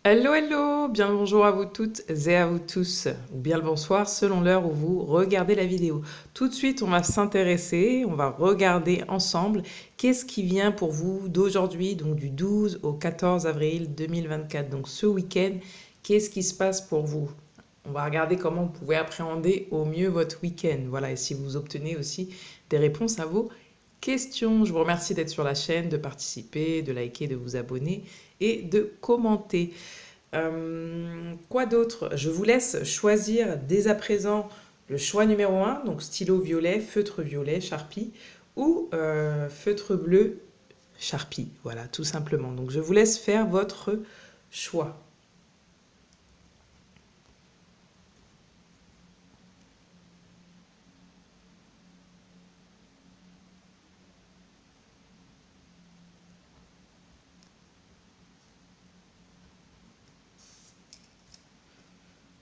Hello, hello, bien le bonjour à vous toutes et à vous tous, ou bien le bonsoir selon l'heure où vous regardez la vidéo. Tout de suite, on va s'intéresser, on va regarder ensemble qu'est-ce qui vient pour vous d'aujourd'hui, donc du 12 au 14 avril 2024. Donc ce week-end, qu'est-ce qui se passe pour vous? On va regarder comment vous pouvez appréhender au mieux votre week-end. Voilà, et si vous obtenez aussi des réponses à vos questions. Je vous remercie d'être sur la chaîne, de participer, de liker, de vous abonner et de commenter. Quoi d'autre? Je vous laisse choisir dès à présent le choix numéro un, donc stylo violet, Sharpie, ou feutre bleu, Sharpie. Voilà, tout simplement. Donc je vous laisse faire votre choix.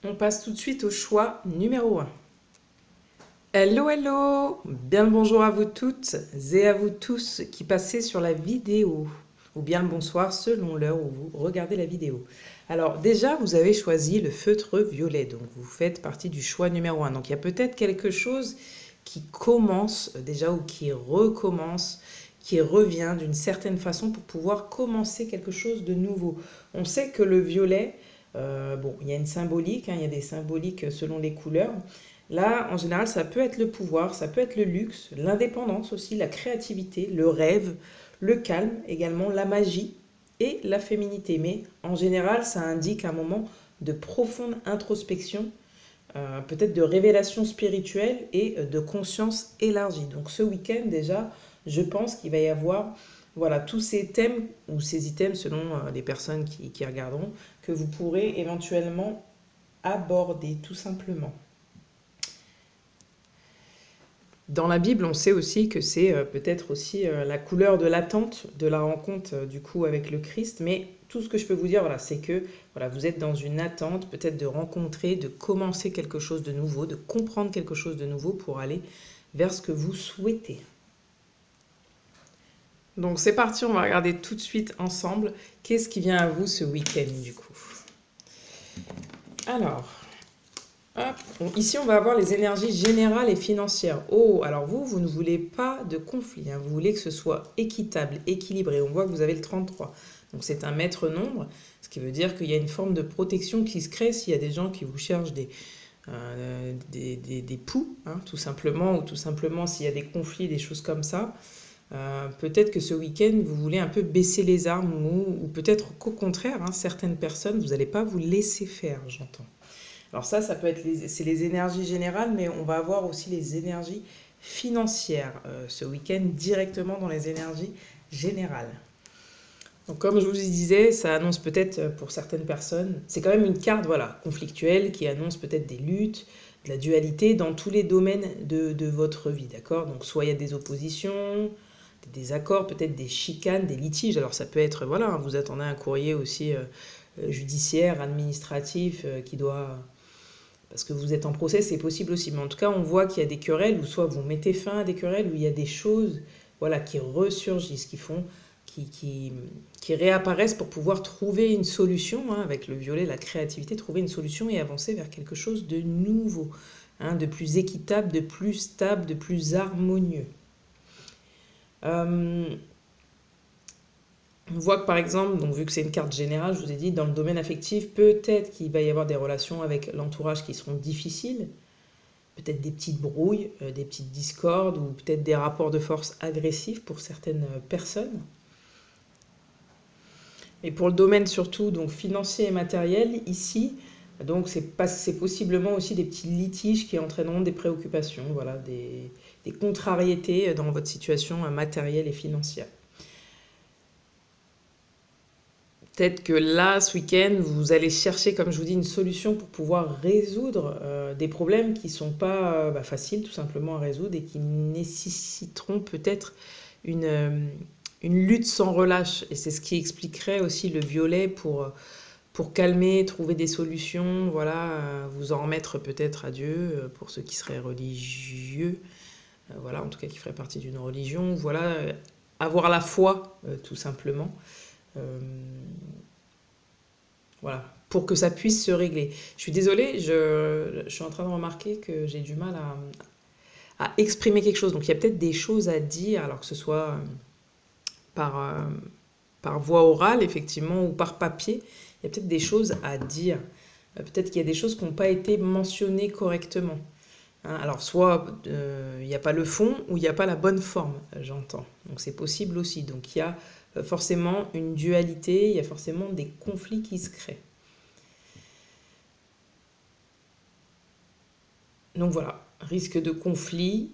On passe tout de suite au choix numéro un. Hello, hello! Bien le bonjour à vous toutes et à vous tous qui passez sur la vidéo, ou bien le bonsoir selon l'heure où vous regardez la vidéo. Alors déjà, vous avez choisi le feutre violet, donc vous faites partie du choix numéro un. Donc il y a peut-être quelque chose qui commence déjà ou qui recommence, qui revient d'une certaine façon pour pouvoir commencer quelque chose de nouveau. On sait que le violet, bon, il y a une symbolique, hein, il y a des symboliques selon les couleurs. Là, en général, ça peut être le pouvoir, ça peut être le luxe, l'indépendance aussi, la créativité, le rêve, le calme, également la magie et la féminité. Mais en général, ça indique un moment de profonde introspection, peut-être de révélation spirituelle et de conscience élargie. Donc ce week-end déjà, je pense qu'il va y avoir voilà, tous ces thèmes ou ces items selon les personnes qui regarderont que vous pourrez éventuellement aborder tout simplement. Dans la Bible, on sait aussi que c'est peut-être aussi la couleur de l'attente de la rencontre du coup avec le Christ. Mais tout ce que je peux vous dire, voilà, c'est que voilà, vous êtes dans une attente peut-être de rencontrer, de commencer quelque chose de nouveau, de comprendre quelque chose de nouveau pour aller vers ce que vous souhaitez. Donc c'est parti, on va regarder tout de suite ensemble qu'est-ce qui vient à vous ce week-end du coup. Alors, hop, ici, on va avoir les énergies générales et financières. Oh, alors vous ne voulez pas de conflit, hein. Vous voulez que ce soit équitable, équilibré. On voit que vous avez le 33. Donc c'est un maître nombre, ce qui veut dire qu'il y a une forme de protection qui se crée s'il y a des gens qui vous cherchent des poux, hein, tout simplement, ou tout simplement s'il y a des conflits, des choses comme ça. Peut-être que ce week-end, vous voulez un peu baisser les armes ou peut-être qu'au contraire, hein, certaines personnes, vous n'allez pas vous laisser faire, j'entends. Alors ça peut être c'est les énergies générales, mais on va avoir aussi les énergies financières ce week-end directement dans les énergies générales. Donc comme je vous disais, ça annonce peut-être pour certaines personnes, c'est quand même une carte voilà, conflictuelle qui annonce peut-être des luttes, de la dualité dans tous les domaines de votre vie, d'accord? Donc soit il y a des oppositions, des désaccords, peut-être des chicanes, des litiges. Alors ça peut être, voilà, hein, vous attendez un courrier aussi judiciaire, administratif qui doit parce que vous êtes en procès, c'est possible aussi. Mais en tout cas, on voit qu'il y a des querelles, ou soit vous mettez fin à des querelles, ou il y a des choses voilà, qui ressurgissent, qui réapparaissent pour pouvoir trouver une solution, hein, avec le violet, la créativité, trouver une solution et avancer vers quelque chose de nouveau, hein, de plus équitable, de plus stable, de plus harmonieux. Euh, on voit que par exemple, donc vu que c'est une carte générale, je vous ai dit, dans le domaine affectif, peut-être qu'il va y avoir des relations avec l'entourage qui seront difficiles, peut-être des petites brouilles, des petites discordes ou peut-être des rapports de force agressifs pour certaines personnes. Et pour le domaine surtout donc financier et matériel, ici, donc c'est possiblement aussi des petits litiges qui entraîneront des préoccupations, voilà, des contrariétés dans votre situation matérielle et financière. Peut-être que là, ce week-end, vous allez chercher, comme je vous dis, une solution pour pouvoir résoudre des problèmes qui ne sont pas faciles tout simplement à résoudre et qui nécessiteront peut-être une, euh, une lutte sans relâche. Et c'est ce qui expliquerait aussi le violet pour calmer, trouver des solutions, voilà, vous en remettre peut-être à Dieu pour ceux qui seraient religieux, voilà, en tout cas qui feraient partie d'une religion, voilà, avoir la foi tout simplement. Euh, Voilà, pour que ça puisse se régler. Je suis désolée, je suis en train de remarquer que j'ai du mal à exprimer quelque chose. Donc il y a peut-être des choses à dire, alors que ce soit par, par voie orale, effectivement, ou par papier. Il y a peut-être des choses à dire. Peut-être qu'il y a des choses qui n'ont pas été mentionnées correctement. Hein, alors, soit il n'y a pas le fond ou il n'y a pas la bonne forme, j'entends. Donc, c'est possible aussi. Donc, il y a forcément une dualité, il y a forcément des conflits qui se créent. Donc, voilà, risque de conflit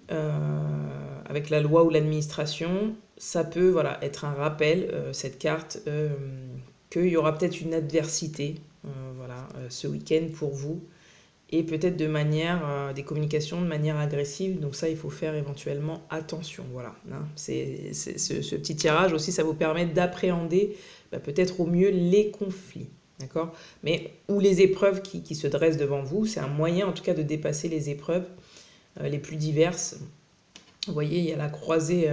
avec la loi ou l'administration, ça peut voilà, être un rappel, cette carte, qu'il y aura peut-être une adversité voilà, ce week-end pour vous et peut-être de manière, des communications de manière agressive. Donc ça, il faut faire éventuellement attention. Voilà, hein. Ce petit tirage aussi, ça vous permet d'appréhender peut-être au mieux les conflits. D'accord? Mais ou les épreuves qui se dressent devant vous, c'est un moyen en tout cas de dépasser les épreuves les plus diverses. Vous voyez, il y a la croisée,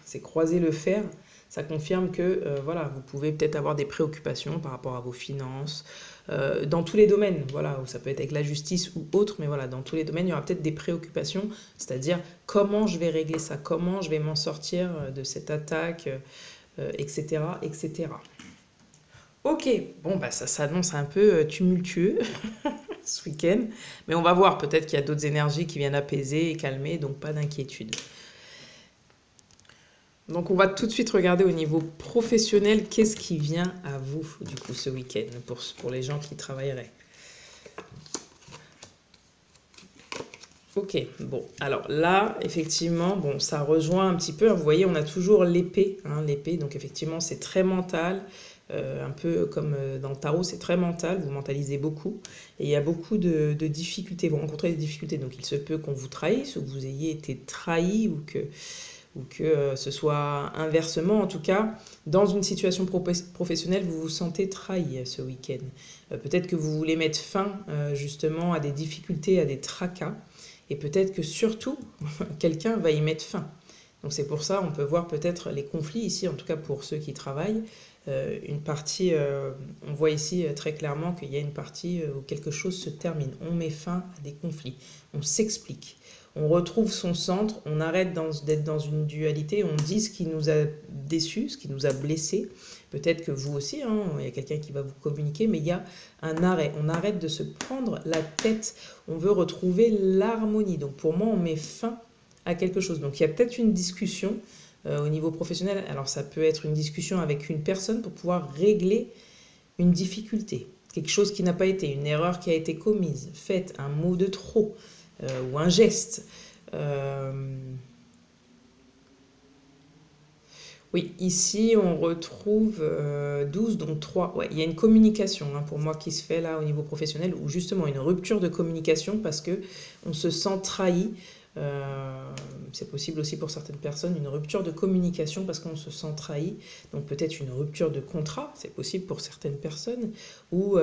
c'est croiser le fer. Ça confirme que voilà, vous pouvez peut-être avoir des préoccupations par rapport à vos finances, dans tous les domaines, voilà, ça peut être avec la justice ou autre, mais voilà, dans tous les domaines, il y aura peut-être des préoccupations, c'est-à-dire comment je vais régler ça, comment je vais m'en sortir de cette attaque, etc., etc. Ok, bon, bah ça s'annonce un peu tumultueux ce week-end, mais on va voir, peut-être qu'il y a d'autres énergies qui viennent apaiser et calmer, donc pas d'inquiétude. Donc on va tout de suite regarder au niveau professionnel, qu'est-ce qui vient à vous du coup ce week-end pour les gens qui travailleraient. Ok, bon, alors là, effectivement, bon, ça rejoint un petit peu, hein, vous voyez, on a toujours l'épée, hein, l'épée, donc effectivement, c'est très mental, un peu comme dans le tarot, c'est très mental, vous mentalisez beaucoup, et il y a beaucoup de difficultés, vous rencontrez des difficultés, donc il se peut qu'on vous trahisse, ou que vous ayez été trahi, ou que ce soit inversement, en tout cas, dans une situation professionnelle, vous vous sentez trahi ce week-end. Peut-être que vous voulez mettre fin justement à des difficultés, à des tracas, et peut-être que surtout, quelqu'un va y mettre fin. Donc c'est pour ça, on peut voir peut-être les conflits ici, en tout cas pour ceux qui travaillent. Une partie, on voit ici très clairement qu'il y a une partie où quelque chose se termine. On met fin à des conflits, on s'explique, on retrouve son centre, on arrête d'être dans une dualité, on dit ce qui nous a déçus, ce qui nous a blessés. Peut-être que vous aussi, hein, il y a quelqu'un qui va vous communiquer, mais il y a un arrêt. On arrête de se prendre la tête, on veut retrouver l'harmonie. Donc pour moi, on met fin à quelque chose. Donc il y a peut-être une discussion au niveau professionnel. Alors ça peut être une discussion avec une personne pour pouvoir régler une difficulté, quelque chose qui n'a pas été, une erreur qui a été commise, faite, un mot de trop ou un geste. Oui, ici on retrouve 12, donc 3. Ouais, il y a une communication hein, pour moi qui se fait là au niveau professionnel, ou justement une rupture de communication parce que on se sent trahi. C'est possible aussi pour certaines personnes, une rupture de communication parce qu'on se sent trahi. Donc peut-être une rupture de contrat, c'est possible pour certaines personnes, ou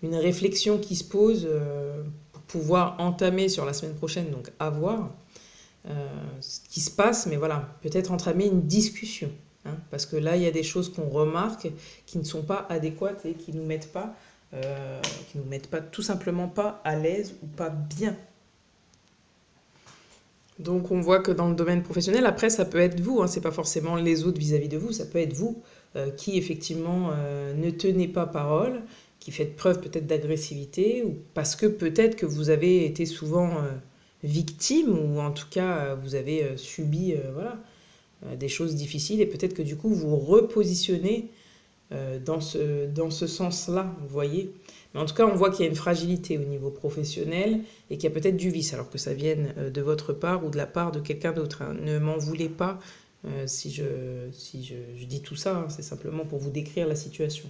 une réflexion qui se pose pour pouvoir entamer sur la semaine prochaine, donc à voir ce qui se passe, mais voilà, peut-être entamer une discussion. Hein, parce que là, il y a des choses qu'on remarque qui ne sont pas adéquates et qui nous mettent pas, tout simplement pas à l'aise ou pas bien. Donc on voit que dans le domaine professionnel, après ça peut être vous, hein, c'est pas forcément les autres vis-à-vis de vous, ça peut être vous qui effectivement ne tenez pas parole, qui faites preuve peut-être d'agressivité, ou parce que peut-être que vous avez été souvent victime, ou en tout cas vous avez subi voilà, des choses difficiles, et peut-être que du coup vous repositionnez dans ce sens-là, vous voyez. Mais en tout cas, on voit qu'il y a une fragilité au niveau professionnel et qu'il y a peut-être du vice, alors que ça vienne de votre part ou de la part de quelqu'un d'autre. Hein. Ne m'en voulez pas si je dis tout ça, hein, c'est simplement pour vous décrire la situation.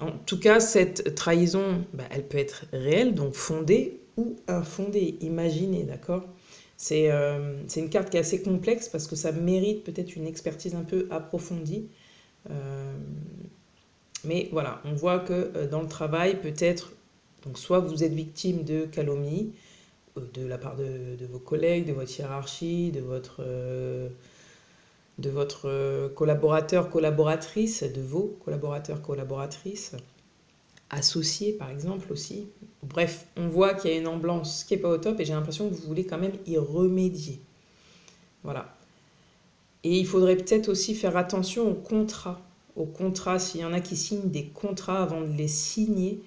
En tout cas, cette trahison, elle peut être réelle, donc fondée ou infondée, imaginée, d'accord? C'est une carte qui est assez complexe parce que ça mérite peut-être une expertise un peu approfondie. Euh, mais voilà, on voit que dans le travail, peut-être, donc soit vous êtes victime de calomnie de la part de vos collègues, de votre hiérarchie, de votre collaborateur, collaboratrice, de vos collaborateurs, collaboratrices. associé par exemple aussi. Bref, on voit qu'il y a une ambiance qui n'est pas au top et j'ai l'impression que vous voulez quand même y remédier. Voilà. Et il faudrait peut-être aussi faire attention aux contrats. Aux contrats, s'il y en a qui signent des contrats avant de les signer,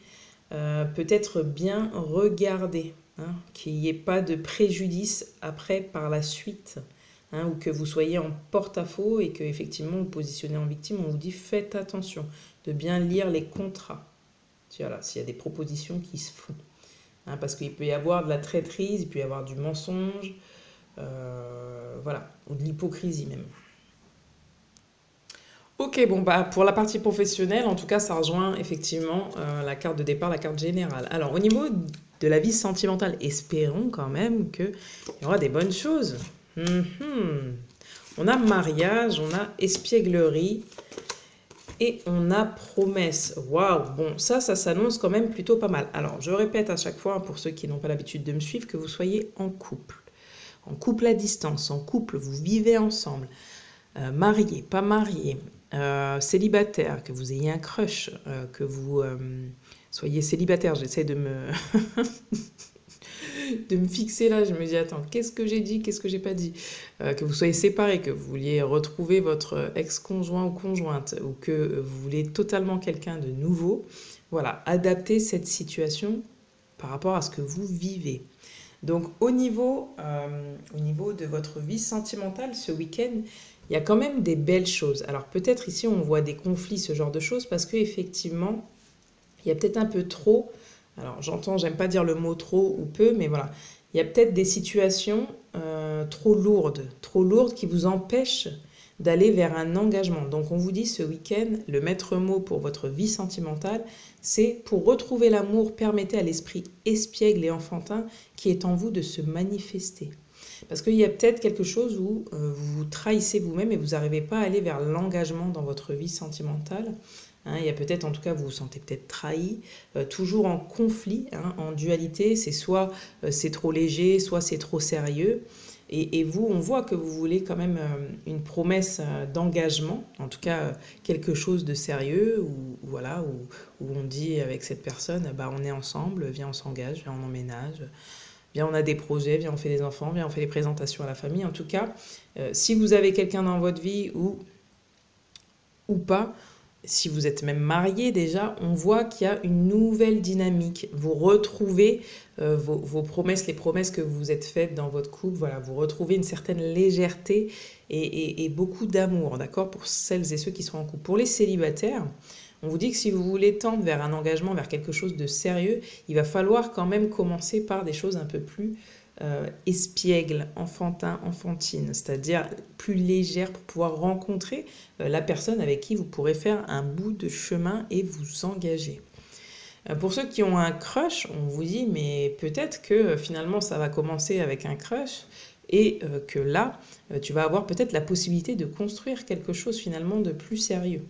peut-être bien regarder, hein, qu'il n'y ait pas de préjudice après par la suite, hein, ou que vous soyez en porte-à-faux et que effectivement vous positionnez en victime, on vous dit faites attention de bien lire les contrats. Voilà, s'il y a des propositions qui se font. Hein, parce qu'il peut y avoir de la traîtrise, il peut y avoir du mensonge, voilà, ou de l'hypocrisie même. Ok, bon, bah, pour la partie professionnelle, en tout cas, ça rejoint effectivement la carte de départ, la carte générale. Alors, au niveau de la vie sentimentale, espérons quand même qu'il y aura des bonnes choses. On a mariage, on a espièglerie et on a promesse. Waouh, bon, ça s'annonce quand même plutôt pas mal. Alors, je répète à chaque fois, pour ceux qui n'ont pas l'habitude de me suivre, que vous soyez en couple à distance, en couple, vous vivez ensemble, marié, pas marié, célibataire, que vous ayez un crush, que vous soyez célibataire, j'essaie de me de me fixer là, je me dis attends, qu'est-ce que j'ai dit, qu'est-ce que j'ai pas dit, que vous soyez séparés, que vous vouliez retrouver votre ex-conjoint ou conjointe, ou que vous voulez totalement quelqu'un de nouveau, voilà, adaptez cette situation par rapport à ce que vous vivez. Donc au niveau de votre vie sentimentale ce week-end, il y a quand même des belles choses. Alors peut-être ici on voit des conflits, ce genre de choses, parce qu'effectivement, il y a peut-être un peu trop, alors j'entends, j'aime pas dire le mot trop ou peu, mais voilà, il y a peut-être des situations trop lourdes qui vous empêchent d'aller vers un engagement. Donc on vous dit ce week-end, le maître mot pour votre vie sentimentale, c'est pour retrouver l'amour, permettez à l'esprit espiègle et enfantin qui est en vous de se manifester. Parce qu'il y a peut-être quelque chose où vous vous trahissez vous-même et vous n'arrivez pas à aller vers l'engagement dans votre vie sentimentale. Hein, il y a peut-être, en tout cas, vous vous sentez peut-être trahi, toujours en conflit, hein, en dualité, c'est soit c'est trop léger, soit c'est trop sérieux. Et vous, on voit que vous voulez quand même une promesse d'engagement, en tout cas quelque chose de sérieux, voilà, où on dit avec cette personne, bah, on est ensemble, viens on s'engage, viens on emménage, viens on a des projets, viens on fait des enfants, viens on fait des présentations à la famille. En tout cas, si vous avez quelqu'un dans votre vie ou pas, si vous êtes même marié déjà, on voit qu'il y a une nouvelle dynamique. Vous retrouvez vos promesses, les promesses que vous êtes faites dans votre couple. Voilà, vous retrouvez une certaine légèreté et beaucoup d'amour, d'accord, pour celles et ceux qui sont en couple. Pour les célibataires, on vous dit que si vous voulez tendre vers un engagement, vers quelque chose de sérieux, il va falloir quand même commencer par des choses un peu plus espiègle, enfantin, enfantine, c'est-à-dire plus légère pour pouvoir rencontrer la personne avec qui vous pourrez faire un bout de chemin et vous engager. Pour ceux qui ont un crush, on vous dit mais peut-être que finalement ça va commencer avec un crush et que là tu vas avoir peut-être la possibilité de construire quelque chose finalement de plus sérieux,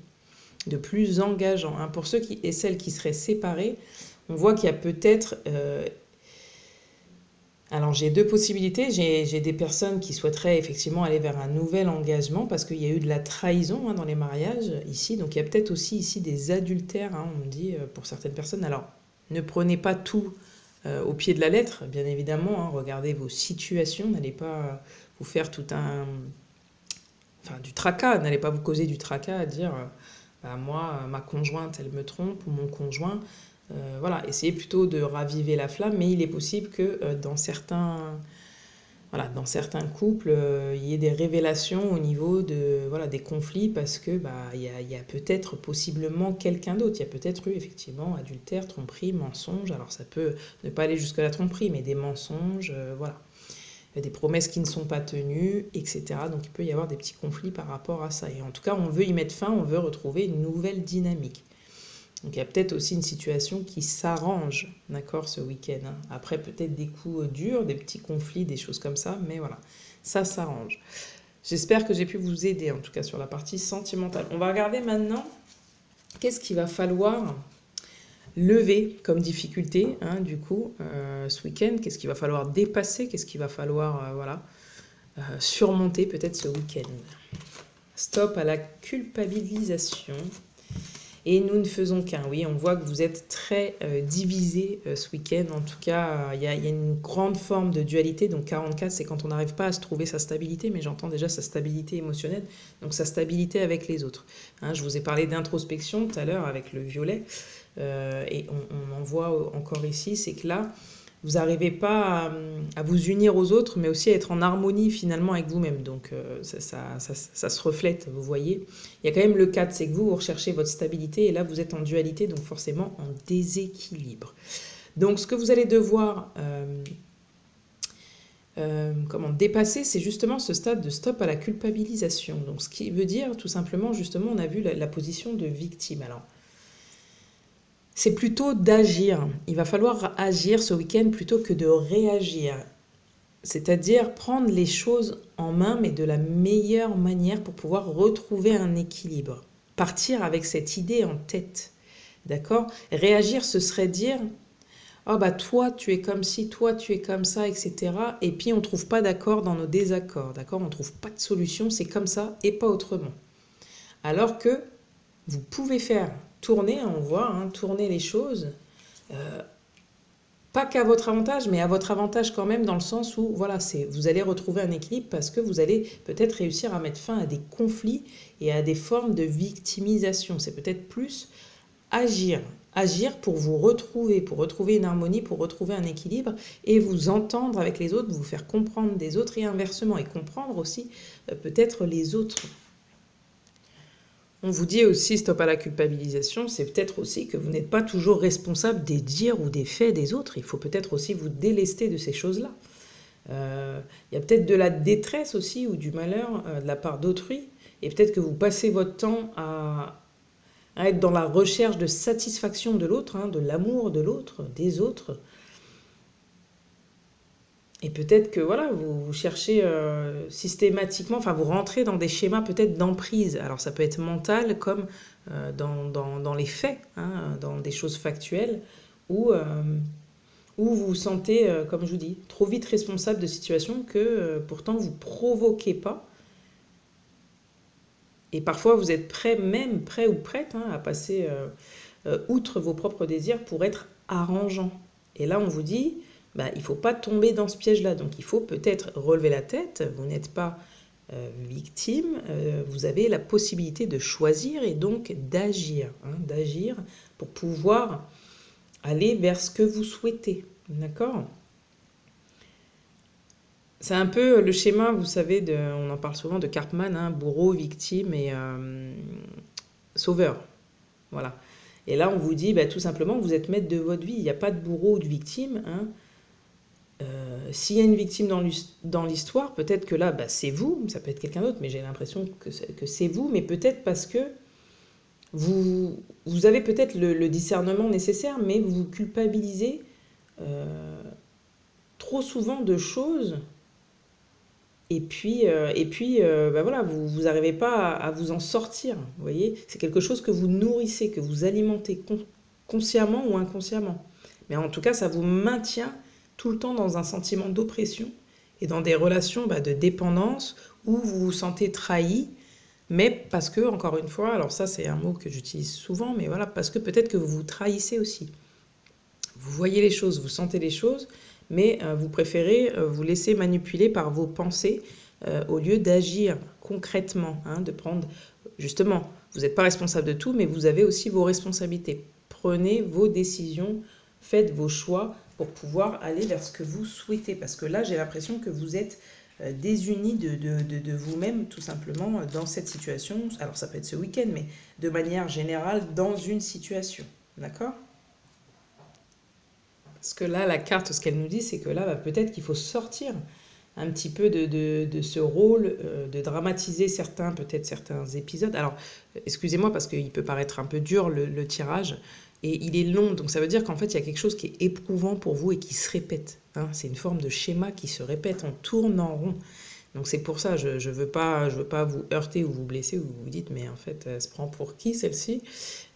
de plus engageant. Hein. Pour ceux et celles qui seraient séparés, on voit qu'il y a peut-être alors j'ai deux possibilités, j'ai des personnes qui souhaiteraient effectivement aller vers un nouvel engagement parce qu'il y a eu de la trahison, hein, dans les mariages ici, donc il y a peut-être aussi ici des adultères, hein, on me dit pour certaines personnes. Alors ne prenez pas tout au pied de la lettre, bien évidemment, hein, regardez vos situations, n'allez pas vous faire du tracas, n'allez pas vous causer du tracas à dire bah, moi ma conjointe elle me trompe ou mon conjoint. Voilà, essayez plutôt de raviver la flamme, mais il est possible que dans certains couples, il y ait des révélations au niveau des conflits parce que il y a peut-être possiblement quelqu'un d'autre. Il y a peut-être eu effectivement adultère, tromperie, mensonge. Alors ça peut ne pas aller jusqu'à la tromperie, mais des mensonges, voilà. Des promesses qui ne sont pas tenues, etc. Donc il peut y avoir des petits conflits par rapport à ça. Et en tout cas, on veut y mettre fin, on veut retrouver une nouvelle dynamique. Donc il y a peut-être aussi une situation qui s'arrange, d'accord, ce week-end. Hein. Après, peut-être des coups durs, des petits conflits, des choses comme ça, mais voilà, ça s'arrange. J'espère que j'ai pu vous aider, en tout cas, sur la partie sentimentale. On va regarder maintenant qu'est-ce qu'il va falloir lever comme difficulté, hein, du coup, ce week-end. Qu'est-ce qu'il va falloir dépasser, qu'est-ce qu'il va falloir surmonter peut-être ce week-end. Stop à la culpabilisation. Et nous ne faisons qu'un. Oui, on voit que vous êtes très divisé ce week-end. En tout cas, il y a une grande forme de dualité. Donc 44, c'est quand on n'arrive pas à se trouver sa stabilité, mais j'entends déjà sa stabilité émotionnelle, donc sa stabilité avec les autres. Hein, je vous ai parlé d'introspection tout à l'heure avec le violet, et on en voit encore ici, c'est que là, vous n'arrivez pas à vous unir aux autres, mais aussi à être en harmonie finalement avec vous-même. Donc ça se reflète, vous voyez. Il y a quand même le 4, c'est que vous recherchez votre stabilité, et là vous êtes en dualité, donc forcément en déséquilibre. Donc ce que vous allez devoir dépasser, c'est justement ce stade de stop à la culpabilisation. Donc ce qui veut dire tout simplement, justement, on a vu la position de victime. Alors, c'est plutôt d'agir. Il va falloir agir ce week-end plutôt que de réagir. C'est-à-dire prendre les choses en main, mais de la meilleure manière pour pouvoir retrouver un équilibre. Partir avec cette idée en tête. D'accord? Réagir, ce serait dire « Ah bah toi, tu es comme ci, toi, tu es comme ça, etc. » Et puis, on ne trouve pas d'accord dans nos désaccords. D'accord? On ne trouve pas de solution, c'est comme ça et pas autrement. Alors que vous pouvez faire tourner, on voit, hein, tourner les choses, pas qu'à votre avantage, mais à votre avantage quand même, dans le sens où voilà, vous allez retrouver un équilibre parce que vous allez peut-être réussir à mettre fin à des conflits et à des formes de victimisation. C'est peut-être plus agir pour vous retrouver, pour retrouver une harmonie, pour retrouver un équilibre et vous entendre avec les autres, vous faire comprendre des autres et inversement, et comprendre aussi peut-être les autres. On vous dit aussi stop à la culpabilisation, c'est peut-être aussi que vous n'êtes pas toujours responsable des dires ou des faits des autres. Il faut peut-être aussi vous délester de ces choses-là. Il y a peut-être de la détresse aussi ou du malheur de la part d'autrui. Et peut-être que vous passez votre temps à être dans la recherche de satisfaction de l'autre, hein, de l'amour de l'autre, des autres. Et peut-être que voilà, vous cherchez systématiquement, enfin vous rentrez dans des schémas peut-être d'emprise. Alors ça peut être mental comme dans les faits, hein, dans des choses factuelles, où vous vous sentez, comme je vous dis, trop vite responsable de situations que pourtant vous provoquez pas. Et parfois vous êtes prêt ou prête, hein, à passer outre vos propres désirs pour être arrangeant. Et là on vous dit... il ne faut pas tomber dans ce piège-là. Donc, il faut peut-être relever la tête. Vous n'êtes pas victime. Vous avez la possibilité de choisir et donc d'agir. Hein, d'agir pour pouvoir aller vers ce que vous souhaitez. D'accord? C'est un peu le schéma, vous savez, on en parle souvent de Karpman, hein, bourreau, victime et sauveur. Voilà. Et là, on vous dit, tout simplement, vous êtes maître de votre vie. Il n'y a pas de bourreau ou de victime, hein. S'il y a une victime dans l'histoire, peut-être que là, c'est vous, ça peut être quelqu'un d'autre, mais j'ai l'impression que c'est vous, mais peut-être parce que vous avez peut-être le discernement nécessaire, mais vous culpabilisez trop souvent de choses, et puis voilà, vous n'arrivez pas à vous en sortir, vous voyez. C'est quelque chose que vous nourrissez, que vous alimentez consciemment ou inconsciemment. Mais en tout cas, ça vous maintient tout le temps dans un sentiment d'oppression et dans des relations de dépendance où vous vous sentez trahi, mais parce que, encore une fois, alors ça c'est un mot que j'utilise souvent, mais voilà, parce que peut-être que vous vous trahissez aussi. Vous voyez les choses, vous sentez les choses, mais vous préférez vous laisser manipuler par vos pensées au lieu d'agir concrètement, hein, de prendre, justement, vous n'êtes pas responsable de tout, mais vous avez aussi vos responsabilités. Prenez vos décisions, faites vos choix, pour pouvoir aller vers ce que vous souhaitez. Parce que là, j'ai l'impression que vous êtes désunis de vous-même, tout simplement, dans cette situation. Alors, ça peut être ce week-end, mais de manière générale, dans une situation. D'accord? Parce que là, la carte, ce qu'elle nous dit, c'est que là, peut-être qu'il faut sortir un petit peu de ce rôle, de dramatiser certains épisodes. Alors, excusez-moi, parce qu'il peut paraître un peu dur, le tirage, et il est long, donc ça veut dire qu'en fait, il y a quelque chose qui est éprouvant pour vous et qui se répète. Hein. C'est une forme de schéma qui se répète, on tourne en rond. Donc c'est pour ça, je veux pas vous heurter ou vous blesser, ou vous vous dites, mais en fait, elle se prend pour qui celle-ci?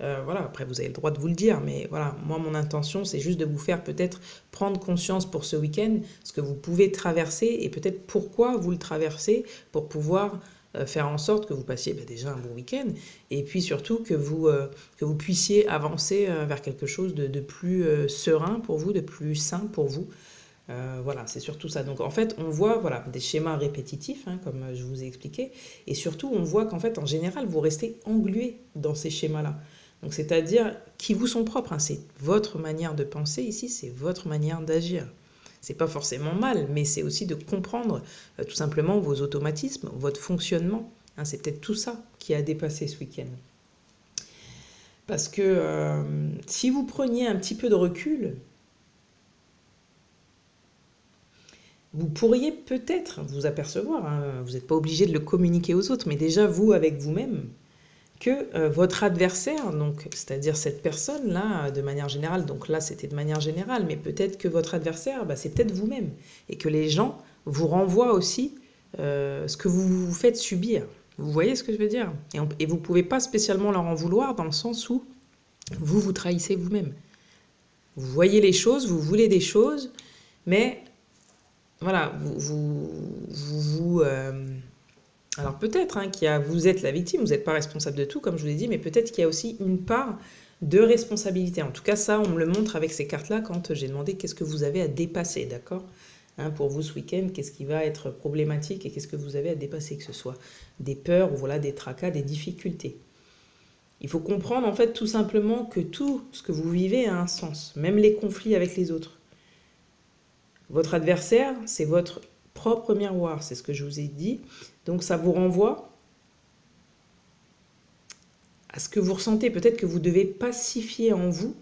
Voilà, après vous avez le droit de vous le dire, mais voilà, moi mon intention, c'est juste de vous faire peut-être prendre conscience pour ce week-end, ce que vous pouvez traverser, et peut-être pourquoi vous le traversez, pour pouvoir faire en sorte que vous passiez déjà un bon week-end, et puis surtout que vous puissiez avancer vers quelque chose de plus serein pour vous, de plus sain pour vous. Voilà, c'est surtout ça. Donc en fait, on voit voilà, des schémas répétitifs, hein, comme je vous ai expliqué, et surtout on voit qu'en fait, en général, vous restez englué dans ces schémas-là. Donc c'est-à-dire qui vous sont propres, hein, c'est votre manière de penser ici, c'est votre manière d'agir. C'est pas forcément mal, mais c'est aussi de comprendre tout simplement vos automatismes, votre fonctionnement. Hein, c'est peut-être tout ça qui a dépassé ce week-end. Parce que si vous preniez un petit peu de recul, vous pourriez peut-être vous apercevoir, hein, vous n'êtes pas obligé de le communiquer aux autres, mais déjà vous avec vous-même, que votre adversaire, donc c'est-à-dire cette personne-là, de manière générale, donc là c'était de manière générale, mais peut-être que votre adversaire, c'est peut-être vous-même, et que les gens vous renvoient aussi ce que vous vous faites subir. Vous voyez ce que je veux dire? Et vous ne pouvez pas spécialement leur en vouloir dans le sens où vous trahissez vous-même. Vous voyez les choses, vous voulez des choses, mais voilà, alors peut-être hein, vous êtes la victime, vous n'êtes pas responsable de tout, comme je vous l'ai dit, mais peut-être qu'il y a aussi une part de responsabilité. En tout cas, ça, on me le montre avec ces cartes-là quand j'ai demandé qu'est-ce que vous avez à dépasser, d'accord? Hein, pour vous ce week-end, qu'est-ce qui va être problématique et qu'est-ce que vous avez à dépasser, que ce soit des peurs ou voilà, des tracas, des difficultés. Il faut comprendre en fait tout simplement que tout ce que vous vivez a un sens, même les conflits avec les autres. Votre adversaire, c'est votre propre miroir, c'est ce que je vous ai dit. Donc ça vous renvoie à ce que vous ressentez. Peut-être que vous devez pacifier en vous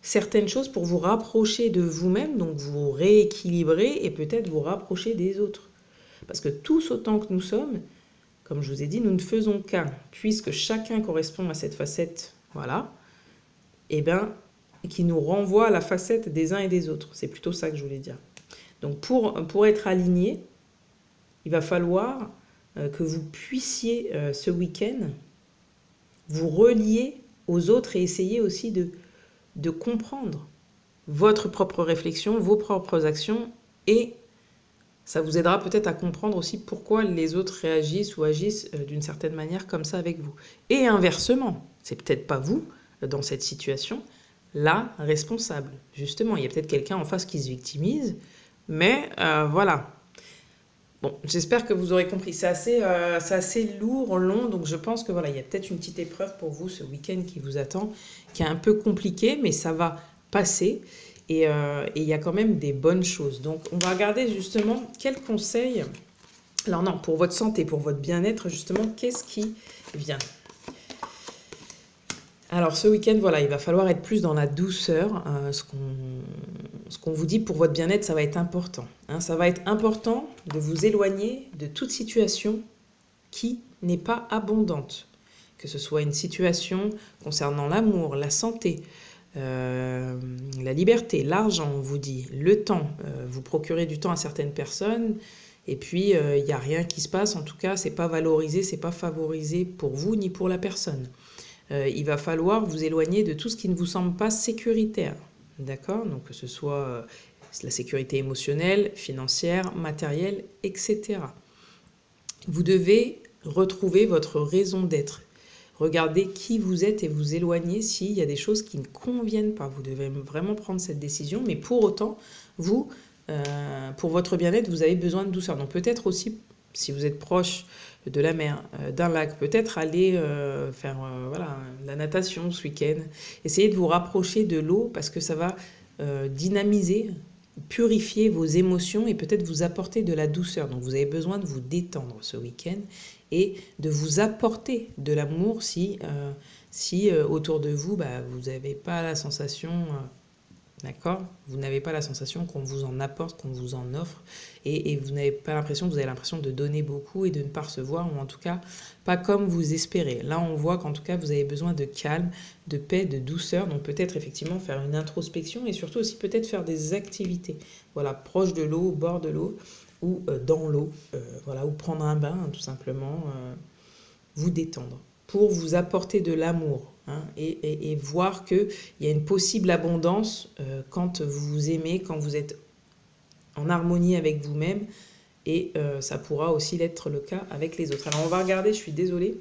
certaines choses pour vous rapprocher de vous-même, donc vous rééquilibrer et peut-être vous rapprocher des autres. Parce que tous autant que nous sommes, comme je vous ai dit, nous ne faisons qu'un. Puisque chacun correspond à cette facette, voilà, et bien, qui nous renvoie à la facette des uns et des autres. C'est plutôt ça que je voulais dire. Donc pour être aligné, il va falloir que vous puissiez ce week-end vous relier aux autres et essayer aussi de comprendre votre propre réflexion, vos propres actions, et ça vous aidera peut-être à comprendre aussi pourquoi les autres réagissent ou agissent d'une certaine manière comme ça avec vous. Et inversement, c'est peut-être pas vous, dans cette situation, la responsable. Justement, il y a peut-être quelqu'un en face qui se victimise, mais voilà. Bon, j'espère que vous aurez compris. C'est assez lourd, long, donc je pense que voilà, il y a peut-être une petite épreuve pour vous ce week-end qui vous attend, qui est un peu compliqué, mais ça va passer. Et il y a quand même des bonnes choses. Donc, on va regarder justement quels conseils. Alors non, pour votre santé, pour votre bien-être, justement, qu'est-ce qui vient? Alors ce week-end, voilà, il va falloir être plus dans la douceur. Ce qu'on vous dit pour votre bien-être, ça va être important. Hein. Ça va être important de vous éloigner de toute situation qui n'est pas abondante. Que ce soit une situation concernant l'amour, la santé, la liberté, l'argent, on vous dit, le temps. Vous procurez du temps à certaines personnes et puis il n'y a rien qui se passe. En tout cas, c'est pas valorisé, c'est pas favorisé pour vous ni pour la personne. Il va falloir vous éloigner de tout ce qui ne vous semble pas sécuritaire. D'accord? Donc que ce soit la sécurité émotionnelle, financière, matérielle, etc. Vous devez retrouver votre raison d'être. Regardez qui vous êtes et vous éloigner s'il y a des choses qui ne conviennent pas. Vous devez vraiment prendre cette décision, mais pour autant, vous, pour votre bien-être, vous avez besoin de douceur. Donc peut-être aussi, si vous êtes proche de la mer, d'un lac, peut-être aller faire voilà, la natation ce week-end. Essayez de vous rapprocher de l'eau parce que ça va dynamiser, purifier vos émotions et peut-être vous apporter de la douceur. Donc vous avez besoin de vous détendre ce week-end et de vous apporter de l'amour si autour de vous, vous n'avez pas la sensation... D'accord? Vous n'avez pas la sensation qu'on vous en apporte, qu'on vous en offre, et vous n'avez pas l'impression, vous avez l'impression de donner beaucoup et de ne pas recevoir, ou en tout cas pas comme vous espérez. Là, on voit qu'en tout cas, vous avez besoin de calme, de paix, de douceur, donc peut-être effectivement faire une introspection et surtout aussi peut-être faire des activités, voilà, proche de l'eau, au bord de l'eau, ou dans l'eau, voilà, ou prendre un bain, hein, tout simplement, vous détendre, pour vous apporter de l'amour. Hein, et voir qu'il y a une possible abondance quand vous vous aimez, quand vous êtes en harmonie avec vous-même, et ça pourra aussi l'être le cas avec les autres. Alors on va regarder, je suis désolée,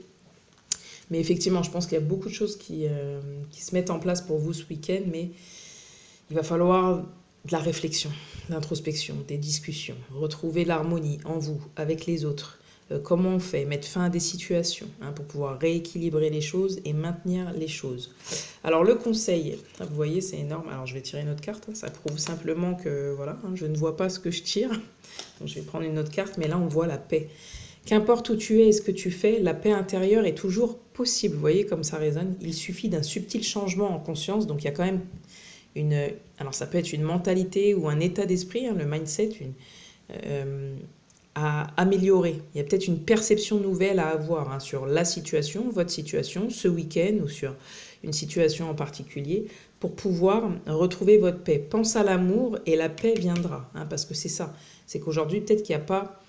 mais effectivement, je pense qu'il y a beaucoup de choses qui se mettent en place pour vous ce week-end, mais il va falloir de la réflexion, de l'introspection, des discussions, retrouver l'harmonie en vous, avec les autres. Comment on fait, mettre fin à des situations pour pouvoir rééquilibrer les choses et maintenir les choses. Alors le conseil, vous voyez c'est énorme, alors je vais tirer une autre carte, ça prouve simplement que voilà, je ne vois pas ce que je tire, donc je vais prendre une autre carte, mais là on voit la paix. Qu'importe où tu es et ce que tu fais, la paix intérieure est toujours possible, vous voyez comme ça résonne, il suffit d'un subtil changement en conscience, donc il y a quand même alors ça peut être une mentalité ou un état d'esprit, le mindset, à améliorer. Il y a peut-être une perception nouvelle à avoir sur la situation, votre situation, ce week-end ou sur une situation en particulier, pour pouvoir retrouver votre paix. Pense à l'amour et la paix viendra, parce que c'est ça. C'est qu'aujourd'hui, peut-être qu'il n'y a pas...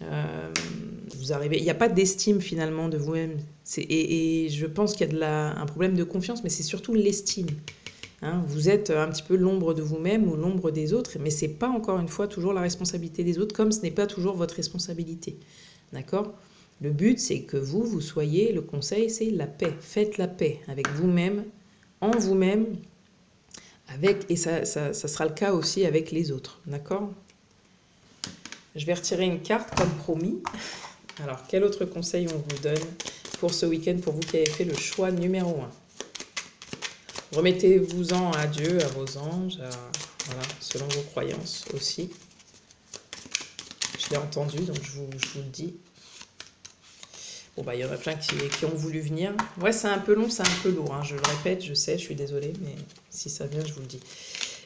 il n'y a pas d'estime finalement de vous-même. Et je pense qu'il y a un problème de confiance, mais c'est surtout l'estime. Vous êtes un petit peu l'ombre de vous-même ou l'ombre des autres, mais ce n'est pas encore une fois toujours la responsabilité des autres, comme ce n'est pas toujours votre responsabilité. D'accord ? Le but, c'est que vous soyez, le conseil, c'est la paix. Faites la paix avec vous-même, en vous-même, et ça sera le cas aussi avec les autres. D'accord ? Je vais retirer une carte comme promis. Alors, quel autre conseil on vous donne pour ce week-end, pour vous qui avez fait le choix numéro 1 ? Remettez-vous-en à Dieu, à vos anges, voilà, selon vos croyances aussi. Je l'ai entendu, donc je vous le dis. Bon, il y en a plein qui ont voulu venir. Ouais, c'est un peu long, c'est un peu lourd. Je le répète, je sais, je suis désolée, mais si ça vient, je vous le dis.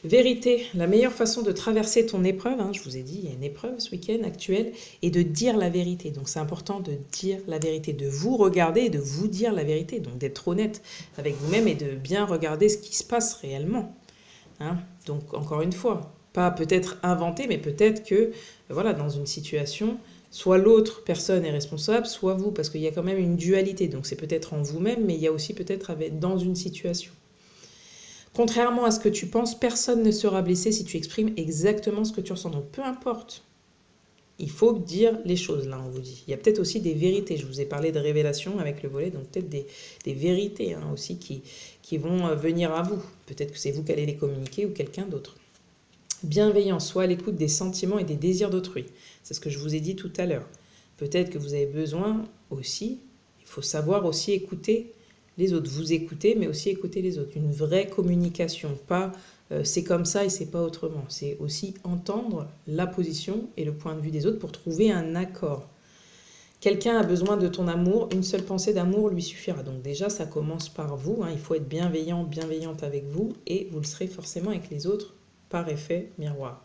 Vérité, la meilleure façon de traverser ton épreuve, je vous ai dit, il y a une épreuve ce week-end actuel, est de dire la vérité. Donc c'est important de dire la vérité, de vous regarder et de vous dire la vérité. Donc d'être honnête avec vous-même et de bien regarder ce qui se passe réellement. Donc encore une fois, pas peut-être inventer, mais peut-être que, voilà, dans une situation, soit l'autre personne est responsable, soit vous, parce qu'il y a quand même une dualité. Donc c'est peut-être en vous-même, mais il y a aussi peut-être dans une situation. Contrairement à ce que tu penses, personne ne sera blessé si tu exprimes exactement ce que tu ressens. Donc peu importe, il faut dire les choses, là on vous dit. Il y a peut-être aussi des vérités, je vous ai parlé de révélation avec le volet, donc peut-être des vérités aussi qui vont venir à vous. Peut-être que c'est vous qui allez les communiquer ou quelqu'un d'autre. Bienveillant, soit à l'écoute des sentiments et des désirs d'autrui. C'est ce que je vous ai dit tout à l'heure. Peut-être que vous avez besoin aussi, il faut savoir aussi écouter les autres, vous écoutez, mais aussi écouter les autres. Une vraie communication, pas c'est comme ça et c'est pas autrement. C'est aussi entendre la position et le point de vue des autres pour trouver un accord. Quelqu'un a besoin de ton amour, une seule pensée d'amour lui suffira. Donc déjà, ça commence par vous. Il faut être bienveillant, bienveillante avec vous et vous le serez forcément avec les autres par effet miroir.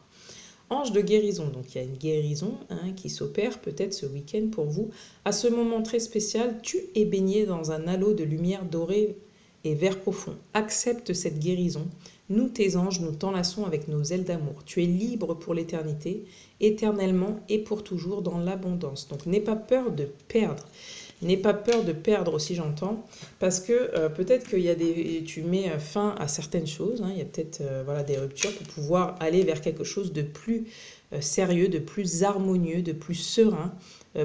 Ange de guérison, donc il y a une guérison qui s'opère peut-être ce week-end pour vous. À ce moment très spécial, tu es baigné dans un halo de lumière dorée et vert profond. Accepte cette guérison. Nous, tes anges, nous t'enlaçons avec nos ailes d'amour. Tu es libre pour l'éternité, éternellement et pour toujours dans l'abondance. Donc n'aie pas peur de perdre. N'aie pas peur de perdre aussi, j'entends, parce que peut-être que tu mets fin à certaines choses, il y a peut-être des ruptures pour pouvoir aller vers quelque chose de plus sérieux, de plus harmonieux, de plus serein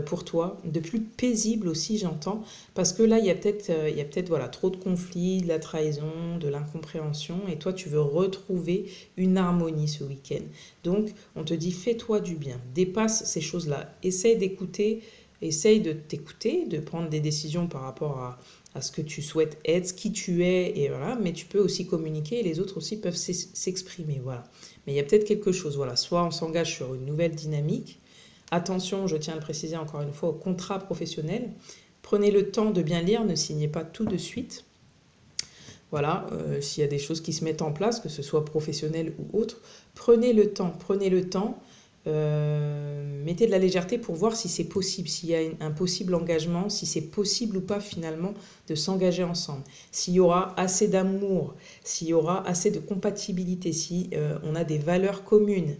pour toi, de plus paisible aussi, j'entends, parce que là, il y a peut-être trop de conflits, de la trahison, de l'incompréhension, et toi, tu veux retrouver une harmonie ce week-end. Donc, on te dit, fais-toi du bien, dépasse ces choses-là, essaye d'écouter. Essaye de t'écouter, de prendre des décisions par rapport à ce que tu souhaites être, ce qui tu es, et voilà. Mais tu peux aussi communiquer et les autres aussi peuvent s'exprimer, voilà. Mais il y a peut-être quelque chose, voilà. Soit on s'engage sur une nouvelle dynamique. Attention, je tiens à le préciser encore une fois, au contrat professionnel. Prenez le temps de bien lire, ne signez pas tout de suite. Voilà, s'il y a des choses qui se mettent en place, que ce soit professionnel ou autre, prenez le temps. Mettez de la légèreté pour voir si c'est possible, s'il y a un possible engagement, si c'est possible ou pas finalement de s'engager ensemble, s'il y aura assez d'amour, s'il y aura assez de compatibilité, si on a des valeurs communes,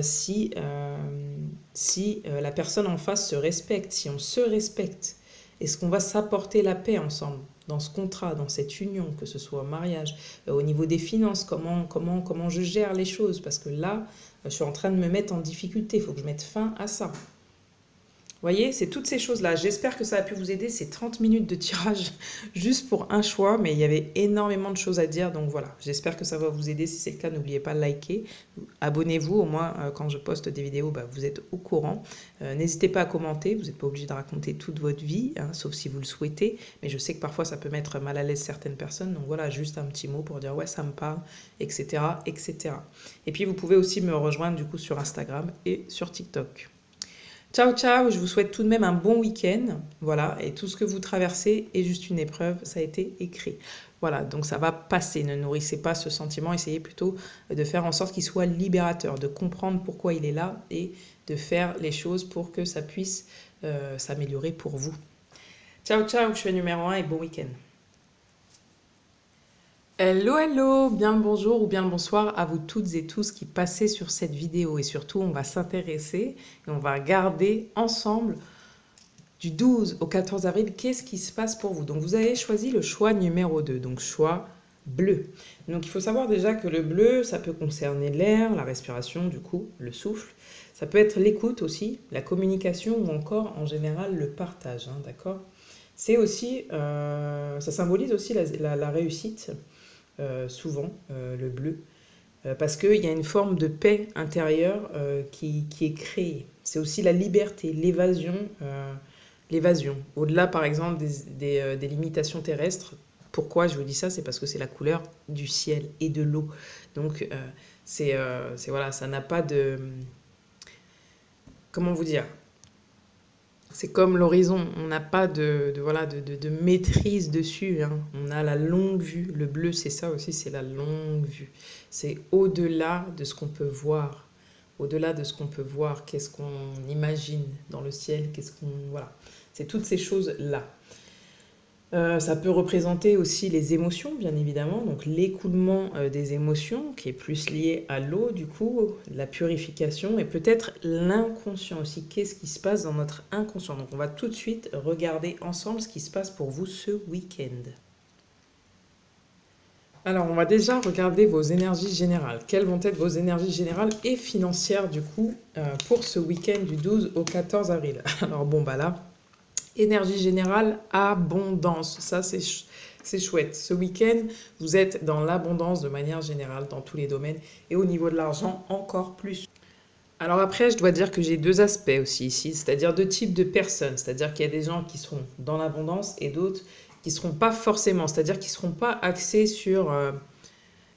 si la personne en face se respecte, si on se respecte, est-ce qu'on va s'apporter la paix ensemble? dans ce contrat, dans cette union, que ce soit mariage, au niveau des finances, comment je gère les choses, parce que là, je suis en train de me mettre en difficulté, il faut que je mette fin à ça. Vous voyez, c'est toutes ces choses-là. J'espère que ça a pu vous aider. C'est 30 minutes de tirage juste pour un choix, mais il y avait énormément de choses à dire. Donc voilà, j'espère que ça va vous aider. Si c'est le cas, n'oubliez pas de liker. Abonnez-vous, au moins quand je poste des vidéos, vous êtes au courant. N'hésitez pas à commenter. Vous n'êtes pas obligé de raconter toute votre vie, hein, sauf si vous le souhaitez. Mais je sais que parfois, ça peut mettre mal à l'aise certaines personnes. Donc voilà, juste un petit mot pour dire ouais, ça me parle, etc., etc. Et puis, vous pouvez aussi me rejoindre du coup sur Instagram et sur TikTok. Ciao, ciao, je vous souhaite tout de même un bon week-end. Voilà, et tout ce que vous traversez est juste une épreuve, ça a été écrit. Voilà, donc ça va passer, ne nourrissez pas ce sentiment, essayez plutôt de faire en sorte qu'il soit libérateur, de comprendre pourquoi il est là et de faire les choses pour que ça puisse s'améliorer pour vous. Ciao, ciao, je suis numéro 1 et bon week-end. Hello, hello, bien le bonjour ou bien le bonsoir à vous toutes et tous qui passez sur cette vidéo. Et surtout, on va s'intéresser et on va regarder ensemble du 12 au 14 avril, qu'est-ce qui se passe pour vous. Donc, vous avez choisi le choix numéro 2, donc choix bleu. Donc, il faut savoir déjà que le bleu, ça peut concerner l'air, la respiration, du coup, le souffle. Ça peut être l'écoute aussi, la communication ou encore, en général, le partage, hein, d'accord? C'est aussi, ça symbolise aussi la réussite. Souvent, le bleu, parce qu'il y a une forme de paix intérieure qui est créée. C'est aussi la liberté, l'évasion, l'évasion. Au-delà, par exemple, des limitations terrestres. Pourquoi je vous dis ça? C'est parce que c'est la couleur du ciel et de l'eau. Donc, voilà, ça n'a pas de... Comment vous dire? C'est comme l'horizon, on n'a pas de maîtrise dessus, hein. On a la longue vue. Le bleu, c'est ça aussi, c'est la longue vue. C'est au-delà de ce qu'on peut voir. Au-delà de ce qu'on peut voir, qu'est-ce qu'on imagine dans le ciel, qu'est-ce qu'on... Voilà, c'est toutes ces choses-là. Ça peut représenter aussi les émotions, bien évidemment, donc l'écoulement des émotions, qui est plus lié à l'eau, du coup, la purification, et peut-être l'inconscient aussi. Qu'est-ce qui se passe dans notre inconscient? Donc on va tout de suite regarder ensemble ce qui se passe pour vous ce week-end. Alors, on va déjà regarder vos énergies générales. Quelles vont être vos énergies générales et financières, du coup, pour ce week-end du 12 au 14 avril? Alors bon, là... Énergie générale, abondance. Ça, c'est chouette. Ce week-end, vous êtes dans l'abondance de manière générale, dans tous les domaines. Et au niveau de l'argent, encore plus. Alors après, je dois dire que j'ai deux aspects aussi ici, c'est-à-dire deux types de personnes. C'est-à-dire qu'il y a des gens qui seront dans l'abondance et d'autres qui ne seront pas forcément. C'est-à-dire qui ne seront pas axés sur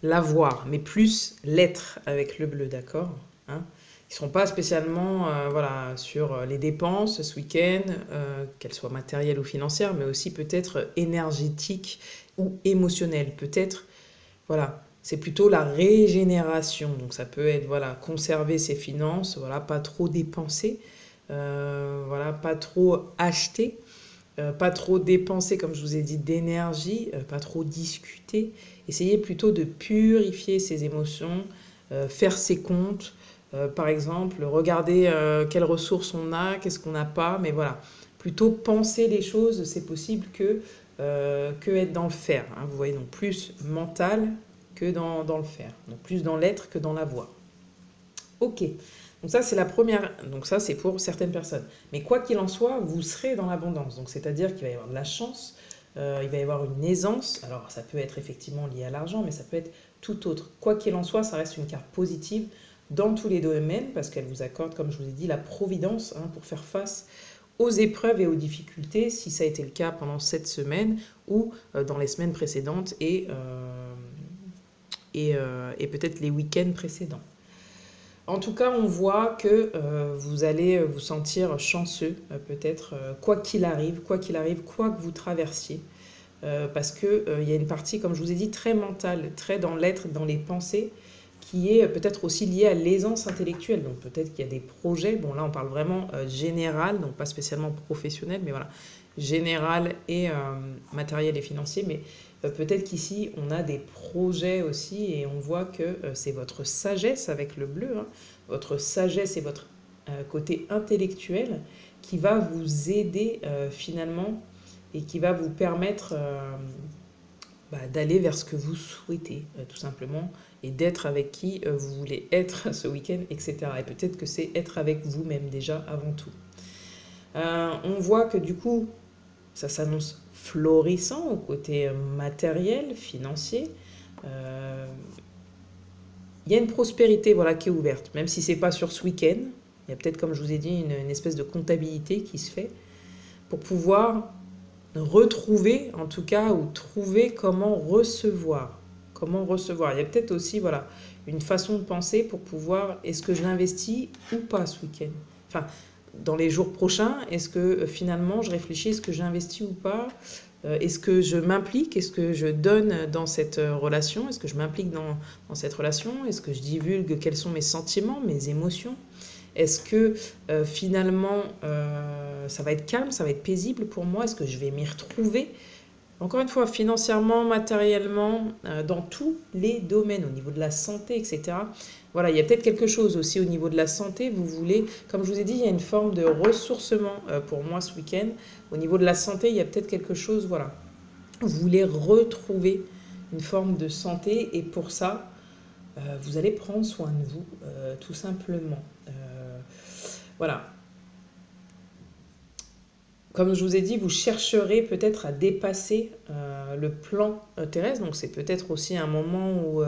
l'avoir, mais plus l'être avec le bleu, d'accord, hein? Ils ne seront pas spécialement voilà, sur les dépenses ce week-end, qu'elles soient matérielles ou financières, mais aussi peut-être énergétiques ou émotionnelles. Peut-être, voilà, c'est plutôt la régénération. Donc ça peut être, voilà, conserver ses finances, voilà, pas trop dépenser, voilà, pas trop acheter, pas trop dépenser, comme je vous ai dit, d'énergie, pas trop discuter. Essayez plutôt de purifier ses émotions, faire ses comptes. Par exemple, regarder quelles ressources on a, qu'est-ce qu'on n'a pas, mais voilà, plutôt penser les choses, c'est possible que être dans le faire, hein, vous voyez, donc plus mental que dans le faire, donc plus dans l'être que dans l'avoir. Ok, donc ça c'est la première, donc ça c'est pour certaines personnes. Mais quoi qu'il en soit, vous serez dans l'abondance, donc c'est-à-dire qu'il va y avoir de la chance, il va y avoir une aisance, alors ça peut être effectivement lié à l'argent, mais ça peut être tout autre. Quoi qu'il en soit, ça reste une carte positive dans tous les domaines, parce qu'elle vous accorde, comme je vous ai dit, la providence, hein, pour faire face aux épreuves et aux difficultés, si ça a été le cas pendant cette semaine ou dans les semaines précédentes et peut-être les week-ends précédents. En tout cas, on voit que vous allez vous sentir chanceux, peut-être, quoi qu'il arrive, quoi que vous traversiez. Parce qu'il y a une partie, comme je vous ai dit, très mentale, très dans l'être, dans les pensées, qui est peut-être aussi liée à l'aisance intellectuelle. Donc peut-être qu'il y a des projets, bon là on parle vraiment général, donc pas spécialement professionnel, mais voilà, général et matériel et financier, mais peut-être qu'ici on a des projets aussi et on voit que c'est votre sagesse avec le bleu, hein, votre sagesse et votre côté intellectuel qui va vous aider finalement et qui va vous permettre d'aller vers ce que vous souhaitez, tout simplement, et d'être avec qui vous voulez être ce week-end, etc. Et peut-être que c'est être avec vous-même déjà avant tout. On voit que du coup, ça s'annonce florissant au côté matériel, financier. Il y a une prospérité voilà, qui est ouverte, même si ce n'est pas sur ce week-end. Il y a peut-être, comme je vous ai dit, une espèce de comptabilité qui se fait pour pouvoir retrouver, en tout cas, ou trouver comment recevoir. Comment recevoir. Il y a peut-être aussi voilà, une façon de penser pour pouvoir, est-ce que je l'investis ou pas ce week-end? Enfin, dans les jours prochains, est-ce que finalement je réfléchis, est-ce que j'investis ou pas? Est-ce que je m'implique? Est-ce que je donne dans cette relation? Est-ce que je m'implique dans cette relation? Est-ce que je divulgue quels sont mes sentiments, mes émotions? Est-ce que finalement ça va être calme, ça va être paisible pour moi? Est-ce que je vais m'y retrouver? Encore une fois, financièrement, matériellement, dans tous les domaines, au niveau de la santé, etc. Voilà, il y a peut-être quelque chose aussi au niveau de la santé. Vous voulez, comme je vous ai dit, il y a une forme de ressourcement pour moi ce week-end. Au niveau de la santé, il y a peut-être quelque chose, voilà. Vous voulez retrouver une forme de santé et pour ça, vous allez prendre soin de vous, tout simplement. Voilà. Comme je vous ai dit, vous chercherez peut-être à dépasser le plan terrestre. Donc c'est peut-être aussi un moment où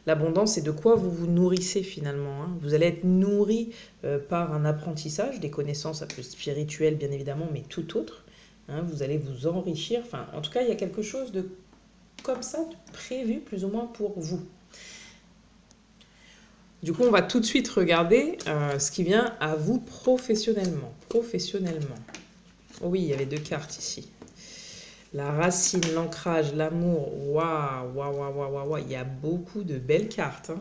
l'abondance, c'est de quoi vous vous nourrissez finalement. Hein. Vous allez être nourri par un apprentissage, des connaissances un peu spirituelles bien évidemment, mais tout autre. Hein. Vous allez vous enrichir. Enfin, en tout cas, il y a quelque chose de comme ça, de prévu plus ou moins pour vous. Du coup, on va tout de suite regarder ce qui vient à vous professionnellement. Professionnellement. Oh oui, il y avait 2 cartes ici. La racine, l'ancrage, l'amour. Waouh, waouh, waouh, waouh, waouh. Il y a beaucoup de belles cartes. Hein.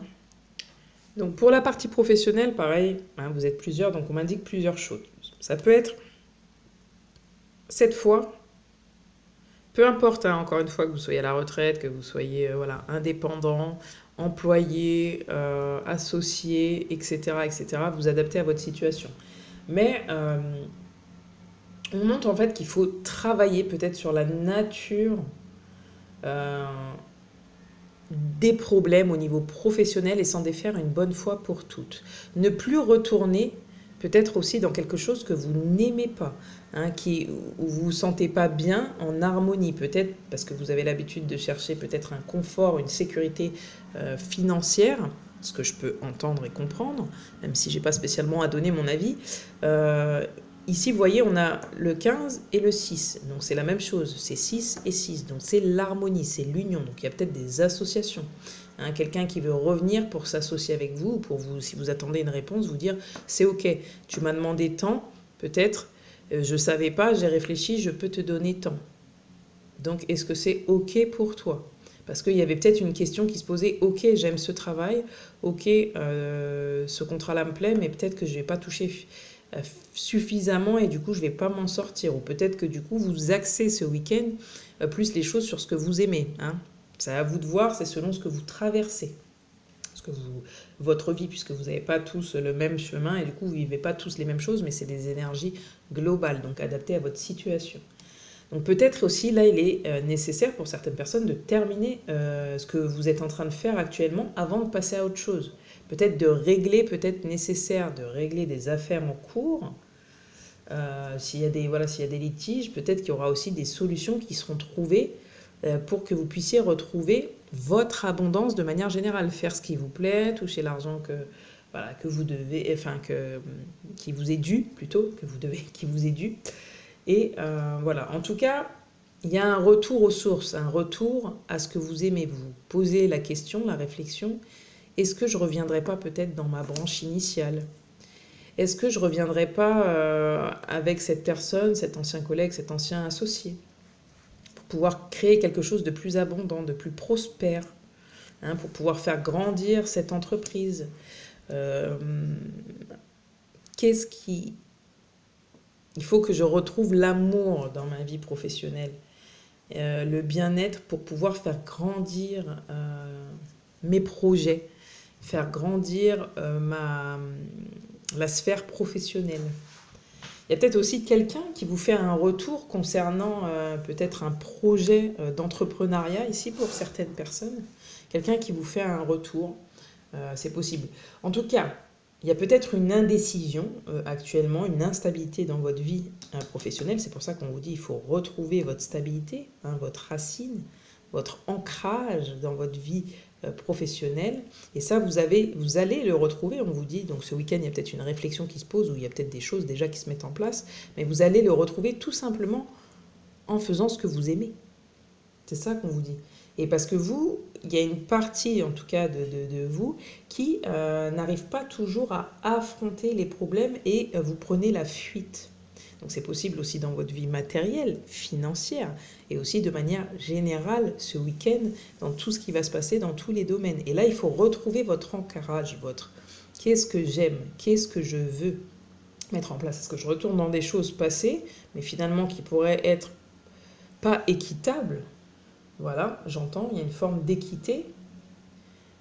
Donc pour la partie professionnelle, pareil, hein, vous êtes plusieurs, donc on m'indique plusieurs choses. Ça peut être, cette fois, peu importe, hein, encore une fois, que vous soyez à la retraite, que vous soyez voilà, indépendant, employé, associé, etc., etc., vous adaptez à votre situation. Mais on montre en fait qu'il faut travailler peut-être sur la nature euh, des problèmes au niveau professionnel et s'en défaire une bonne fois pour toutes. Ne plus retourner peut-être aussi dans quelque chose que vous n'aimez pas, hein, où vous ne vous sentez pas bien en harmonie, peut-être parce que vous avez l'habitude de chercher peut-être un confort, une sécurité financière, ce que je peux entendre et comprendre, même si je n'ai pas spécialement à donner mon avis. Ici, vous voyez, on a le 15 et le 6. Donc, c'est la même chose. C'est 6 et 6. Donc, c'est l'harmonie, c'est l'union. Donc, il y a peut-être des associations. Hein, quelqu'un qui veut revenir pour s'associer avec vous, ou pour vous, si vous attendez une réponse, vous dire « c'est OK, tu m'as demandé tant, peut-être, je ne savais pas, j'ai réfléchi, je peux te donner tant. » Donc, est-ce que c'est OK pour toi ? Parce qu'il y avait peut-être une question qui se posait « OK, j'aime ce travail, OK, ce contrat-là me plaît, mais peut-être que je ne vais pas toucher suffisamment et du coup je vais pas m'en sortir, ou peut-être que du coup vous axez ce week-end plus les choses sur ce que vous aimez, hein. C'est à vous de voir, c'est selon ce que vous traversez, votre vie, puisque vous n'avez pas tous le même chemin et du coup vous vivez pas tous les mêmes choses, mais c'est des énergies globales, donc adaptées à votre situation. Donc peut-être aussi là il est nécessaire pour certaines personnes de terminer ce que vous êtes en train de faire actuellement avant de passer à autre chose. Peut-être de régler, peut-être nécessaire de régler des affaires en cours. S'il y a des litiges, peut-être qu'il y aura aussi des solutions qui seront trouvées pour que vous puissiez retrouver votre abondance de manière générale, faire ce qui vous plaît, toucher l'argent que vous devez, enfin qui vous est dû plutôt, qui vous est dû. Et voilà, en tout cas, il y a un retour aux sources, un retour à ce que vous aimez. Vous posez la question, la réflexion. Est-ce que je ne reviendrai pas peut-être dans ma branche initiale? Est-ce que je ne reviendrai pas avec cette personne, cet ancien collègue, cet ancien associé, pour pouvoir créer quelque chose de plus abondant, de plus prospère, hein, pour pouvoir faire grandir cette entreprise? Qu'est-ce qui... Il faut que je retrouve l'amour dans ma vie professionnelle, le bien-être pour pouvoir faire grandir mes projets, faire grandir la sphère professionnelle. Il y a peut-être aussi quelqu'un qui vous fait un retour concernant peut-être un projet d'entrepreneuriat ici pour certaines personnes. Quelqu'un qui vous fait un retour, c'est possible. En tout cas, il y a peut-être une indécision actuellement, une instabilité dans votre vie professionnelle. C'est pour ça qu'on vous dit qu'il faut retrouver votre stabilité, hein, votre racine, votre ancrage dans votre vie professionnelle. Et ça, vous allez le retrouver, on vous dit. Donc ce week-end, il y a peut-être une réflexion qui se pose, ou il y a peut-être des choses déjà qui se mettent en place. Mais vous allez le retrouver tout simplement en faisant ce que vous aimez. C'est ça qu'on vous dit. Et parce que vous, il y a une partie, en tout cas de vous, qui n'arrive pas toujours à affronter les problèmes et vous prenez la fuite. Donc c'est possible aussi dans votre vie matérielle, financière, et aussi de manière générale ce week-end, dans tout ce qui va se passer dans tous les domaines. Et là, il faut retrouver votre ancrage, votre qu'est-ce que j'aime, qu'est-ce que je veux mettre en place. Est-ce que je retourne dans des choses passées, mais finalement qui pourraient être pas équitables? Voilà, j'entends, il y a une forme d'équité.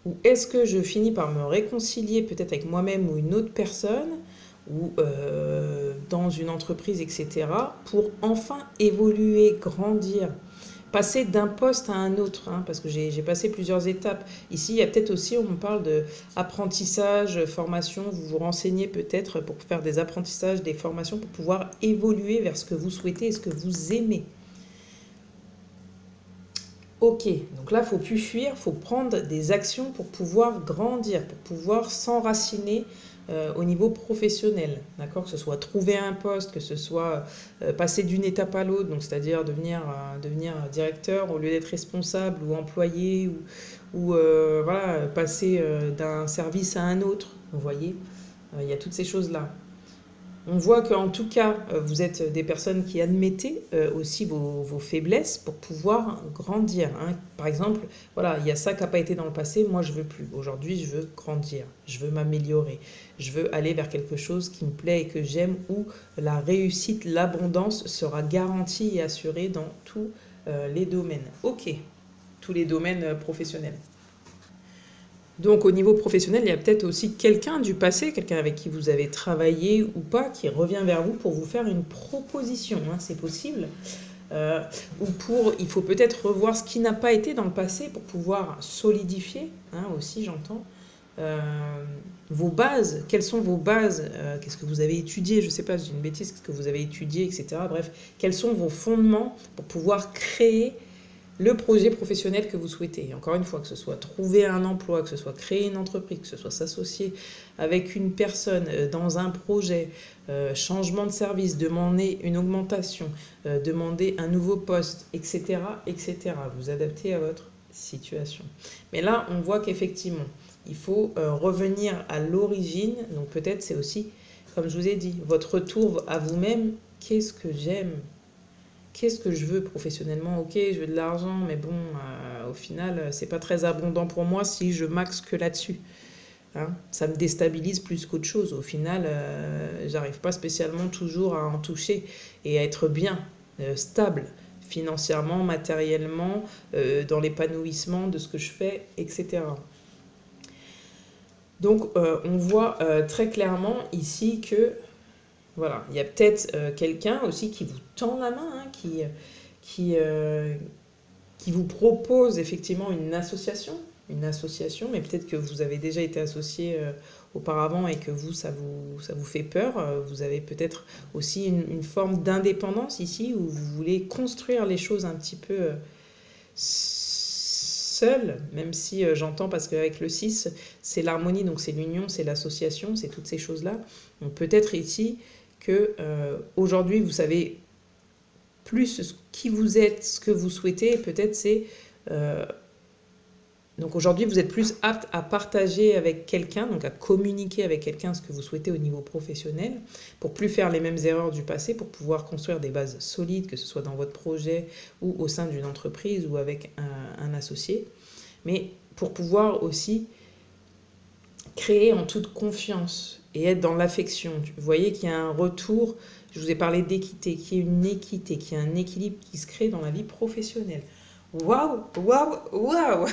Ou est-ce que je finis par me réconcilier peut-être avec moi-même ou une autre personne, ou dans une entreprise, etc., pour enfin évoluer, grandir, passer d'un poste à un autre, hein, parce que j'ai passé plusieurs étapes. Ici, il y a peut-être aussi, on me parle d'apprentissage, formation, vous vous renseignez peut-être pour faire des apprentissages, des formations, pour pouvoir évoluer vers ce que vous souhaitez et ce que vous aimez. Ok, donc là, il ne faut plus fuir, il faut prendre des actions pour pouvoir grandir, pour pouvoir s'enraciner au niveau professionnel, d'accord? Que ce soit trouver un poste, que ce soit passer d'une étape à l'autre, donc c'est-à-dire devenir directeur au lieu d'être responsable ou employé, ou voilà, passer d'un service à un autre, vous voyez? Il y a toutes ces choses-là. On voit qu'en tout cas, vous êtes des personnes qui admettez aussi vos faiblesses pour pouvoir grandir, hein. Par exemple, voilà, il y a ça qui n'a pas été dans le passé, moi je veux plus. Aujourd'hui, je veux grandir, je veux m'améliorer, je veux aller vers quelque chose qui me plaît et que j'aime, où la réussite, l'abondance sera garantie et assurée dans tous les domaines. Ok, tous les domaines professionnels. Donc au niveau professionnel, il y a peut-être aussi quelqu'un du passé, quelqu'un avec qui vous avez travaillé ou pas, qui revient vers vous pour vous faire une proposition, hein, c'est possible. Il faut peut-être revoir ce qui n'a pas été dans le passé pour pouvoir solidifier, hein, aussi j'entends, vos bases. Quelles sont vos bases? Qu'est-ce que vous avez étudié? Je ne sais pas, j'ai une bêtise, qu'est-ce que vous avez étudié, etc. Bref, quels sont vos fondements pour pouvoir créer le projet professionnel que vous souhaitez. Et encore une fois, que ce soit trouver un emploi, que ce soit créer une entreprise, que ce soit s'associer avec une personne dans un projet, changement de service, demander une augmentation, demander un nouveau poste, etc., etc. Vous adaptez à votre situation. Mais là, on voit qu'effectivement, il faut revenir à l'origine. Donc peut-être c'est aussi, comme je vous ai dit, votre retour à vous-même. Qu'est-ce que j'aime? Qu'est-ce que je veux professionnellement? Ok, je veux de l'argent, mais bon, au final, c'est pas très abondant pour moi si je maxe que là-dessus. Hein, ça me déstabilise plus qu'autre chose. Au final, j'arrive pas spécialement toujours à en toucher et à être bien, stable, financièrement, matériellement, dans l'épanouissement de ce que je fais, etc. Donc, on voit très clairement ici que voilà, il y a peut-être quelqu'un aussi qui vous tend la main, hein, qui, qui vous propose effectivement une association, mais peut-être que vous avez déjà été associé auparavant et que vous, ça vous fait peur. Vous avez peut-être aussi une forme d'indépendance ici où vous voulez construire les choses un petit peu seul, même si j'entends, parce qu'avec le 6, c'est l'harmonie, donc c'est l'union, c'est l'association, c'est toutes ces choses-là. Donc peut-être ici que aujourd'hui vous savez plus qui vous êtes, ce que vous souhaitez, et peut-être c'est donc aujourd'hui vous êtes plus apte à partager avec quelqu'un, donc à communiquer avec quelqu'un ce que vous souhaitez au niveau professionnel, pour plus faire les mêmes erreurs du passé, pour pouvoir construire des bases solides, que ce soit dans votre projet ou au sein d'une entreprise ou avec un associé, mais pour pouvoir aussi créer en toute confiance et être dans l'affection. Vous voyez qu'il y a un retour, je vous ai parlé d'équité, qu'il y a une équité, qu'il y a un équilibre qui se crée dans la vie professionnelle. Waouh, waouh, waouh!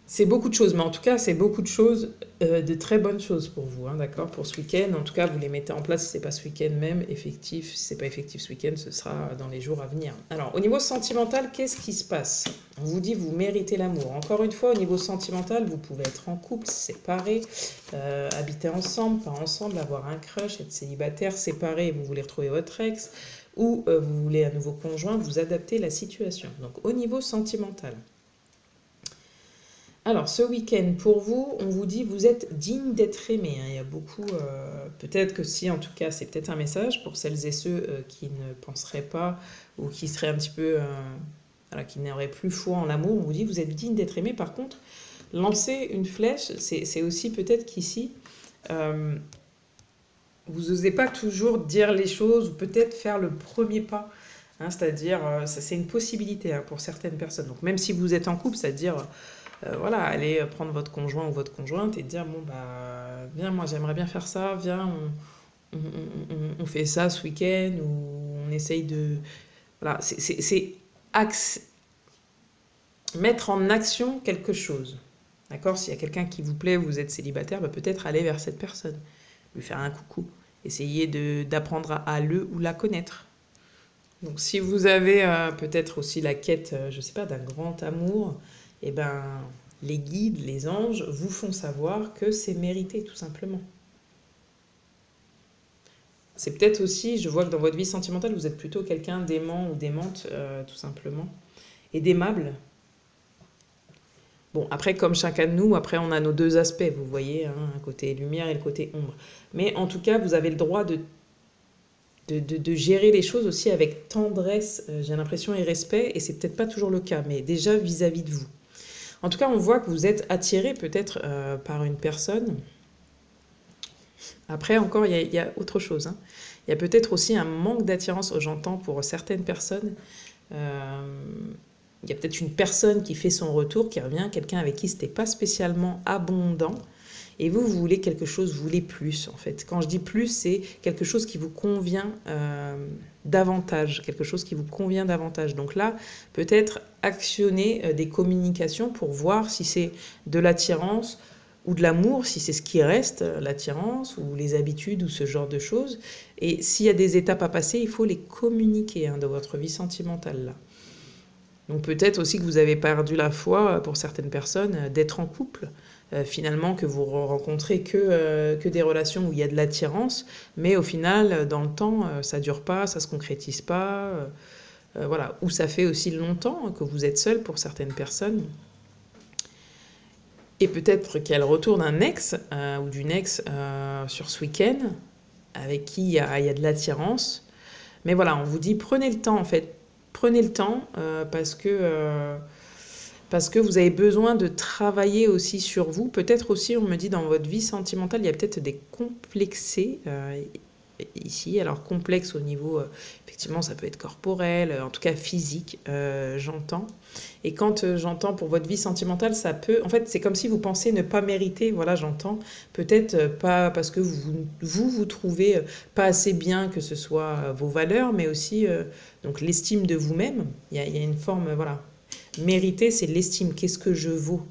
C'est beaucoup de choses, mais en tout cas, c'est beaucoup de choses, de très bonnes choses pour vous, hein, d'accord? Pour ce week-end, en tout cas, vous les mettez en place si c'est pas ce week-end même effectif. Si c'est pas effectif ce week-end, ce sera dans les jours à venir. Alors, au niveau sentimental, qu'est-ce qui se passe? On vous dit, vous méritez l'amour. Encore une fois, au niveau sentimental, vous pouvez être en couple, séparé, habiter ensemble, pas ensemble, avoir un crush, être célibataire, séparé, vous voulez retrouver votre ex, ou vous voulez un nouveau conjoint, vous adaptez la situation. Donc, au niveau sentimental. Alors, ce week-end, pour vous, on vous dit vous êtes digne d'être aimé, hein. Il y a beaucoup, peut-être que si, en tout cas, c'est peut-être un message pour celles et ceux qui ne penseraient pas ou qui seraient un petit peu, voilà, qui n'auraient plus foi en l'amour. On vous dit vous êtes digne d'être aimé. Par contre, lancer une flèche, c'est aussi peut-être qu'ici, euh, vous n'osez pas toujours dire les choses ou peut-être faire le premier pas. Hein, c'est-à-dire, ça c'est une possibilité, hein, pour certaines personnes. Donc même si vous êtes en couple, c'est-à-dire voilà, aller prendre votre conjoint ou votre conjointe et dire bon bah viens, moi j'aimerais bien faire ça, viens, on fait ça ce week-end ou on essaye de voilà, c'est mettre en action quelque chose. D'accord? S'il y a quelqu'un qui vous plaît, vous êtes célibataire, bah, peut-être aller vers cette personne, lui faire un coucou, essayer d'apprendre à le ou la connaître. Donc si vous avez peut-être aussi la quête, je sais pas, d'un grand amour, eh ben les guides, les anges vous font savoir que c'est mérité tout simplement. C'est peut-être aussi, je vois que dans votre vie sentimentale, vous êtes plutôt quelqu'un d'aimant ou d'aimante, tout simplement, et d'aimable. Bon, après, comme chacun de nous, après, on a nos deux aspects, vous voyez, hein, un côté lumière et le côté ombre. Mais en tout cas, vous avez le droit de gérer les choses aussi avec tendresse, j'ai l'impression, et respect, et c'est peut-être pas toujours le cas, mais déjà vis-à-vis de vous. En tout cas, on voit que vous êtes attiré peut-être par une personne. Après, encore, il y a autre chose, hein. Il y a peut-être aussi un manque d'attirance, j'entends, pour certaines personnes. Euh, il y a peut-être une personne qui fait son retour, qui revient, quelqu'un avec qui c'était pas spécialement abondant. Et vous, vous voulez quelque chose, vous voulez plus, en fait. Quand je dis plus, c'est quelque chose qui vous convient davantage, quelque chose qui vous convient davantage. Donc là, peut-être actionner des communications pour voir si c'est de l'attirance ou de l'amour, si c'est ce qui reste, l'attirance ou les habitudes ou ce genre de choses. Et s'il y a des étapes à passer, il faut les communiquer, hein, dans votre vie sentimentale, là. Donc peut-être aussi que vous avez perdu la foi, pour certaines personnes, d'être en couple. Finalement, que vous rencontrez que des relations où il y a de l'attirance, mais au final, dans le temps, ça dure pas, ça se concrétise pas. Voilà. Ou ça fait aussi longtemps que vous êtes seul pour certaines personnes. Et peut-être qu'il y a le retour d'un ex ou d'une ex sur ce week-end, avec qui il y a de l'attirance. Mais voilà, on vous dit prenez le temps en fait. Prenez le temps parce que vous avez besoin de travailler aussi sur vous. Peut-être aussi, on me dit, dans votre vie sentimentale, il y a peut-être des complexés ici. Alors, complexe au niveau, effectivement, ça peut être corporel, en tout cas physique, j'entends. Et quand j'entends pour votre vie sentimentale, ça peut... En fait, c'est comme si vous pensez ne pas mériter, voilà, j'entends. Peut-être pas parce que vous trouvez pas assez bien, que ce soit vos valeurs, mais aussi donc l'estime de vous-même. Il y a une forme, voilà. Mériter, c'est l'estime. Qu'est-ce que je vaux?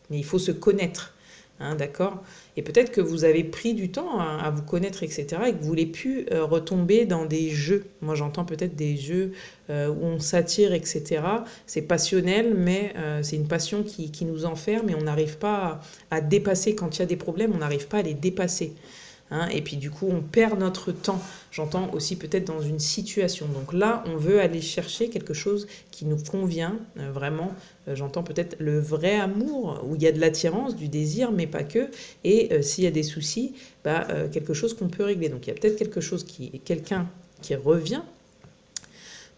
Mais il faut se connaître, hein, d'accord? Et peut-être que vous avez pris du temps à vous connaître, etc., et que vous voulez plus retomber dans des jeux. Moi, j'entends peut-être des jeux où on s'attire, etc. C'est passionnel, mais c'est une passion qui nous enferme et on n'arrive pas à dépasser. Quand il y a des problèmes, on n'arrive pas à les dépasser. Hein, et puis du coup, on perd notre temps. J'entends aussi peut-être dans une situation. Donc là, on veut aller chercher quelque chose qui nous convient vraiment. J'entends peut-être le vrai amour, où il y a de l'attirance, du désir, mais pas que. Et s'il y a des soucis, bah, quelque chose qu'on peut régler. Donc il y a peut-être quelqu'un qui revient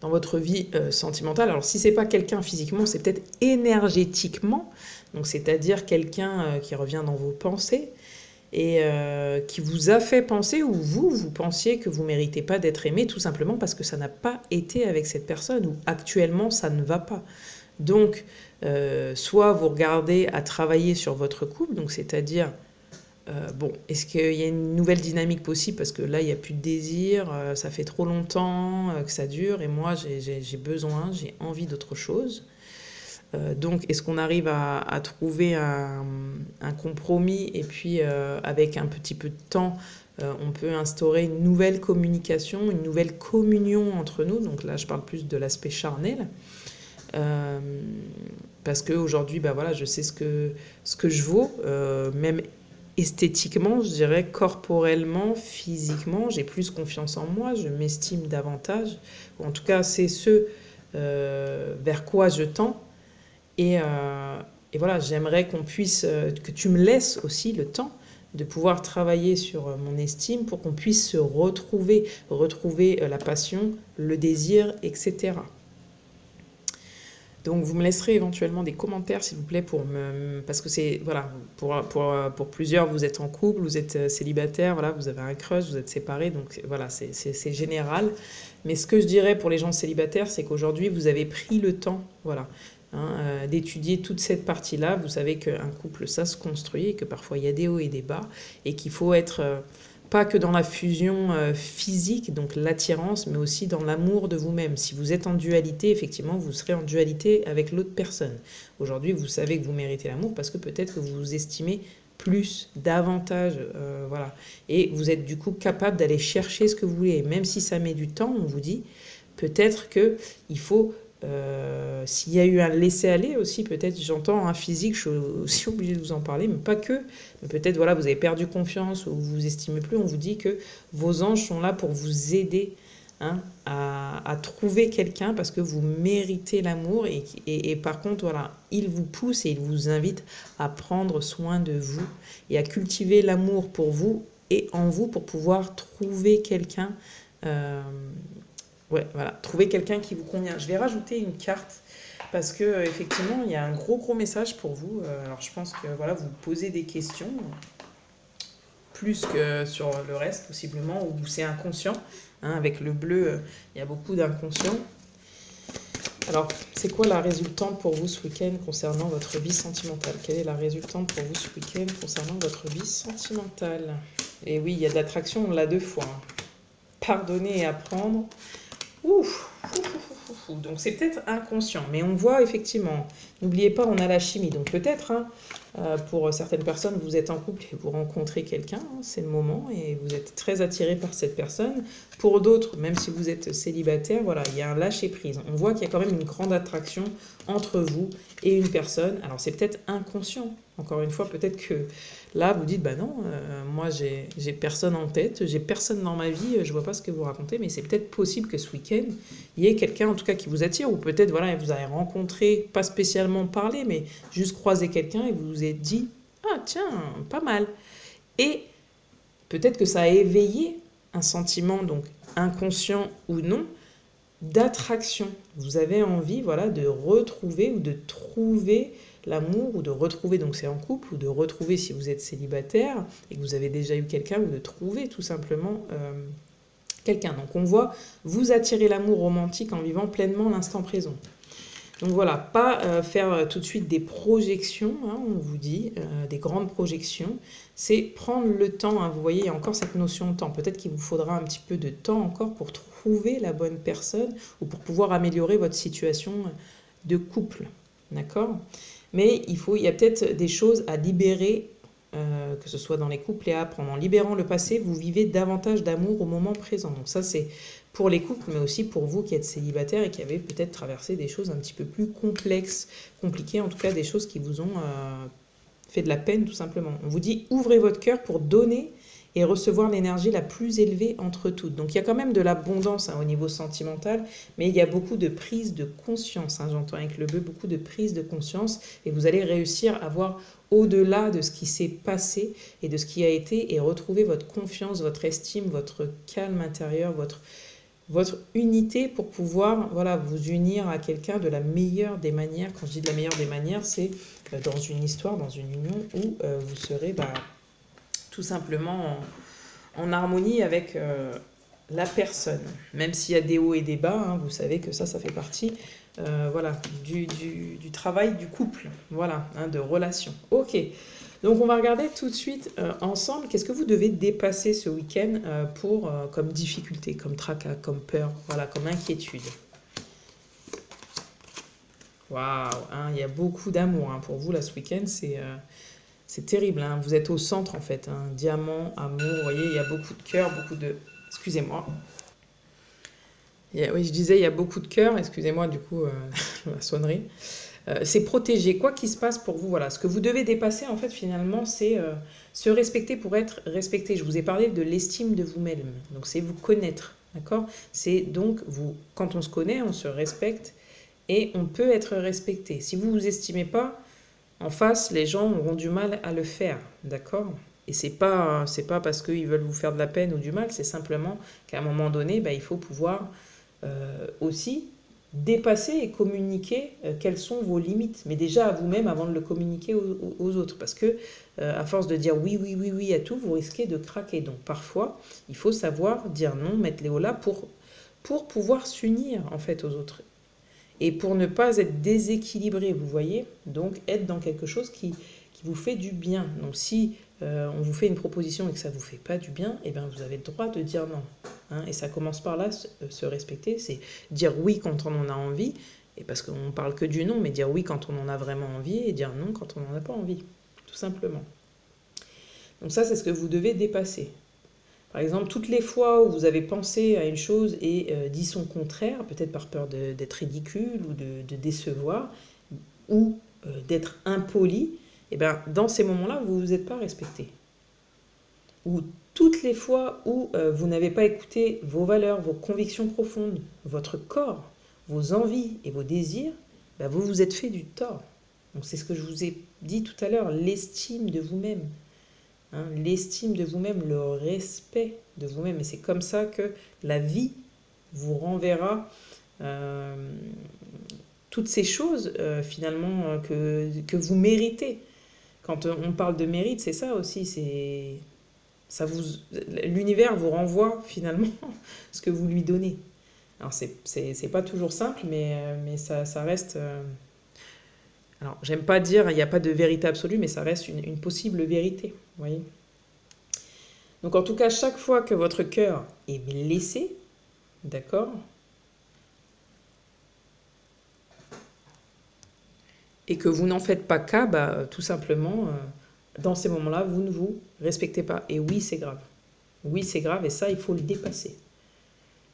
dans votre vie sentimentale. Alors si c'est pas quelqu'un physiquement, c'est peut-être énergétiquement. Donc c'est-à-dire quelqu'un qui revient dans vos pensées et qui vous a fait penser, ou vous pensiez que vous ne méritez pas d'être aimé, tout simplement parce que ça n'a pas été avec cette personne, ou actuellement ça ne va pas. Donc, soit vous regardez à travailler sur votre couple, donc c'est-à-dire, bon, est-ce qu'il y a une nouvelle dynamique possible, parce que là, il n'y a plus de désir, ça fait trop longtemps que ça dure, et moi, j'ai besoin, j'ai envie d'autre chose. Donc, est-ce qu'on arrive à trouver un compromis et puis avec un petit peu de temps, on peut instaurer une nouvelle communication, une nouvelle communion entre nous. Donc là, je parle plus de l'aspect charnel. Euh, Parce qu'aujourd'hui, bah voilà, je sais ce que je vaux, même esthétiquement, je dirais, corporellement, physiquement, j'ai plus confiance en moi, je m'estime davantage. Ou en tout cas, c'est ce vers quoi je tends. Et voilà, j'aimerais qu'on puisse, que tu me laisses aussi le temps de pouvoir travailler sur mon estime pour qu'on puisse se retrouver la passion, le désir, etc. Donc vous me laisserez éventuellement des commentaires s'il vous plaît parce que c'est voilà pour plusieurs vous êtes en couple, vous êtes célibataire, voilà, vous avez un crush, vous êtes séparés, donc voilà, c'est général. Mais ce que je dirais pour les gens célibataires, c'est qu'aujourd'hui vous avez pris le temps, voilà, d'étudier toute cette partie-là. Vous savez qu'un couple ça se construit et que parfois il y a des hauts et des bas et qu'il faut être pas que dans la fusion physique, donc l'attirance, mais aussi dans l'amour de vous-même. Si vous êtes en dualité, effectivement, vous serez en dualité avec l'autre personne. Aujourd'hui, vous savez que vous méritez l'amour parce que peut-être que vous vous estimez plus, davantage, voilà. Et vous êtes du coup capable d'aller chercher ce que vous voulez. Et même si ça met du temps, on vous dit, peut-être qu'il faut s'il y a eu un laisser-aller aussi, peut-être, j'entends un physique, je suis aussi obligée de vous en parler, mais pas que. Mais peut-être, voilà, vous avez perdu confiance ou vous vous estimez plus. On vous dit que vos anges sont là pour vous aider hein, à trouver quelqu'un parce que vous méritez l'amour. Et par contre, voilà, il vous pousse et il vous invite à prendre soin de vous et à cultiver l'amour pour vous et en vous pour pouvoir trouver quelqu'un. Ouais, voilà, trouver quelqu'un qui vous convient. Je vais rajouter une carte parce que effectivement, il y a un gros message pour vous. Alors, je pense que voilà, vous posez des questions plus que sur le reste possiblement, ou c'est inconscient. Hein, avec le bleu, il y a beaucoup d'inconscient. Alors, c'est quoi la résultante pour vous ce week-end concernant votre vie sentimentale? Quelle est la résultante pour vous ce week-end concernant votre vie sentimentale? Et oui, il y a de l'attraction, on l'a 2 fois. Hein. Pardonner et apprendre. Ouf, donc c'est peut-être inconscient, mais on voit effectivement, n'oubliez pas, on a la chimie, donc peut-être, hein, pour certaines personnes, vous êtes en couple et vous rencontrez quelqu'un, hein, c'est le moment, et vous êtes très attiré par cette personne. Pour d'autres, même si vous êtes célibataire, voilà, il y a un lâcher-prise. On voit qu'il y a quand même une grande attraction entre vous et une personne. Alors c'est peut-être inconscient, encore une fois, peut-être que là, vous dites, bah non, moi j'ai personne en tête, j'ai personne dans ma vie, je vois pas ce que vous racontez, mais c'est peut-être possible que ce week-end, il y ait quelqu'un en tout cas qui vous attire, ou peut-être, voilà, vous avez rencontré, pas spécialement parlé, mais juste croisé quelqu'un et vous vous êtes dit, ah tiens, pas mal. Et peut-être que ça a éveillé un sentiment, donc inconscient ou non, d'attraction. Vous avez envie, voilà, de retrouver ou de trouver l'amour ou de retrouver, donc c'est en couple, ou de retrouver si vous êtes célibataire et que vous avez déjà eu quelqu'un, ou de trouver tout simplement quelqu'un. Donc on voit vous attirer l'amour romantique en vivant pleinement l'instant présent. Donc voilà, pas faire tout de suite des projections, hein, on vous dit, des grandes projections. C'est prendre le temps, hein, vous voyez, il y a encore cette notion de temps. Peut-être qu'il vous faudra un petit peu de temps encore pour trouver la bonne personne ou pour pouvoir améliorer votre situation de couple, d'accord? Mais il y a peut-être des choses à libérer, que ce soit dans les couples et à apprendre. En libérant le passé, vous vivez davantage d'amour au moment présent. Donc ça, c'est pour les couples, mais aussi pour vous qui êtes célibataire et qui avez peut-être traversé des choses un petit peu plus complexes, compliquées, en tout cas des choses qui vous ont fait de la peine tout simplement. On vous dit, ouvrez votre cœur pour donner et recevoir l'énergie la plus élevée entre toutes. Donc il y a quand même de l'abondance hein, au niveau sentimental, mais il y a beaucoup de prise de conscience, hein, j'entends avec le bleu, beaucoup de prise de conscience, et vous allez réussir à voir au-delà de ce qui s'est passé et de ce qui a été, et retrouver votre confiance, votre estime, votre calme intérieur, votre unité pour pouvoir voilà, vous unir à quelqu'un de la meilleure des manières. Quand je dis de la meilleure des manières, c'est dans une histoire, dans une union où vous serez tout simplement en harmonie avec la personne. Même s'il y a des hauts et des bas, hein, vous savez que ça fait partie voilà, du travail du couple, voilà, hein, de relation. Ok, donc on va regarder tout de suite ensemble qu'est-ce que vous devez dépasser ce week-end comme difficulté, comme tracas, comme peur, voilà, comme inquiétude. Waouh, hein, il y a beaucoup d'amour hein, pour vous là ce week-end, c'est terrible, hein. Vous êtes au centre en fait, hein. Diamant, amour, vous voyez, il y a beaucoup de cœur, beaucoup de... Excusez-moi. Oui, je disais, il y a beaucoup de cœur, excusez-moi du coup, la sonnerie. C'est protégé, quoi qu'il se passe pour vous, voilà. Ce que vous devez dépasser en fait finalement, c'est se respecter pour être respecté. Je vous ai parlé de l'estime de vous-même, donc c'est vous connaître, d'accord? C'est donc vous, quand on se connaît, on se respecte et on peut être respecté. Si vous vous estimez pas, en face, les gens auront du mal à le faire, d'accord? Et c'est pas parce qu'ils veulent vous faire de la peine ou du mal, c'est simplement qu'à un moment donné, bah, il faut pouvoir aussi dépasser et communiquer quelles sont vos limites. Mais déjà à vous-même avant de le communiquer aux autres. Parce que à force de dire oui, oui, oui, oui à tout, vous risquez de craquer. Donc parfois, il faut savoir dire non, mettre les hauts là pour pouvoir s'unir en fait aux autres et pour ne pas être déséquilibré, vous voyez. Donc être dans quelque chose qui vous fait du bien. Donc si on vous fait une proposition et que ça ne vous fait pas du bien, eh bien vous avez le droit de dire non. Hein. Et ça commence par là, se respecter, c'est dire oui quand on en a envie, et parce qu'on parle que du non, mais dire oui quand on en a vraiment envie, et dire non quand on n'en a pas envie, tout simplement. Donc ça, c'est ce que vous devez dépasser. Par exemple, toutes les fois où vous avez pensé à une chose et dit son contraire, peut-être par peur d'être ridicule ou de décevoir, ou d'être impoli, et bien dans ces moments-là, vous ne vous êtes pas respecté. Ou toutes les fois où vous n'avez pas écouté vos valeurs, vos convictions profondes, votre corps, vos envies et vos désirs, ben vous vous êtes fait du tort. Donc c'est ce que je vous ai dit tout à l'heure, l'estime de vous-même. Hein, l'estime de vous-même, le respect de vous-même. Et c'est comme ça que la vie vous renverra toutes ces choses finalement que vous méritez. Quand on parle de mérite, c'est ça aussi, l'univers vous renvoie finalement ce que vous lui donnez. Alors c'est pas toujours simple, mais ça reste... alors j'aime pas dire, il n'y a pas de vérité absolue, mais ça reste une possible vérité, vous voyez. Donc en tout cas, chaque fois que votre cœur est blessé, d'accord, et que vous n'en faites pas cas, bah, tout simplement, dans ces moments-là, vous ne vous respectez pas. Et oui, c'est grave. Oui, c'est grave, et ça, il faut le dépasser.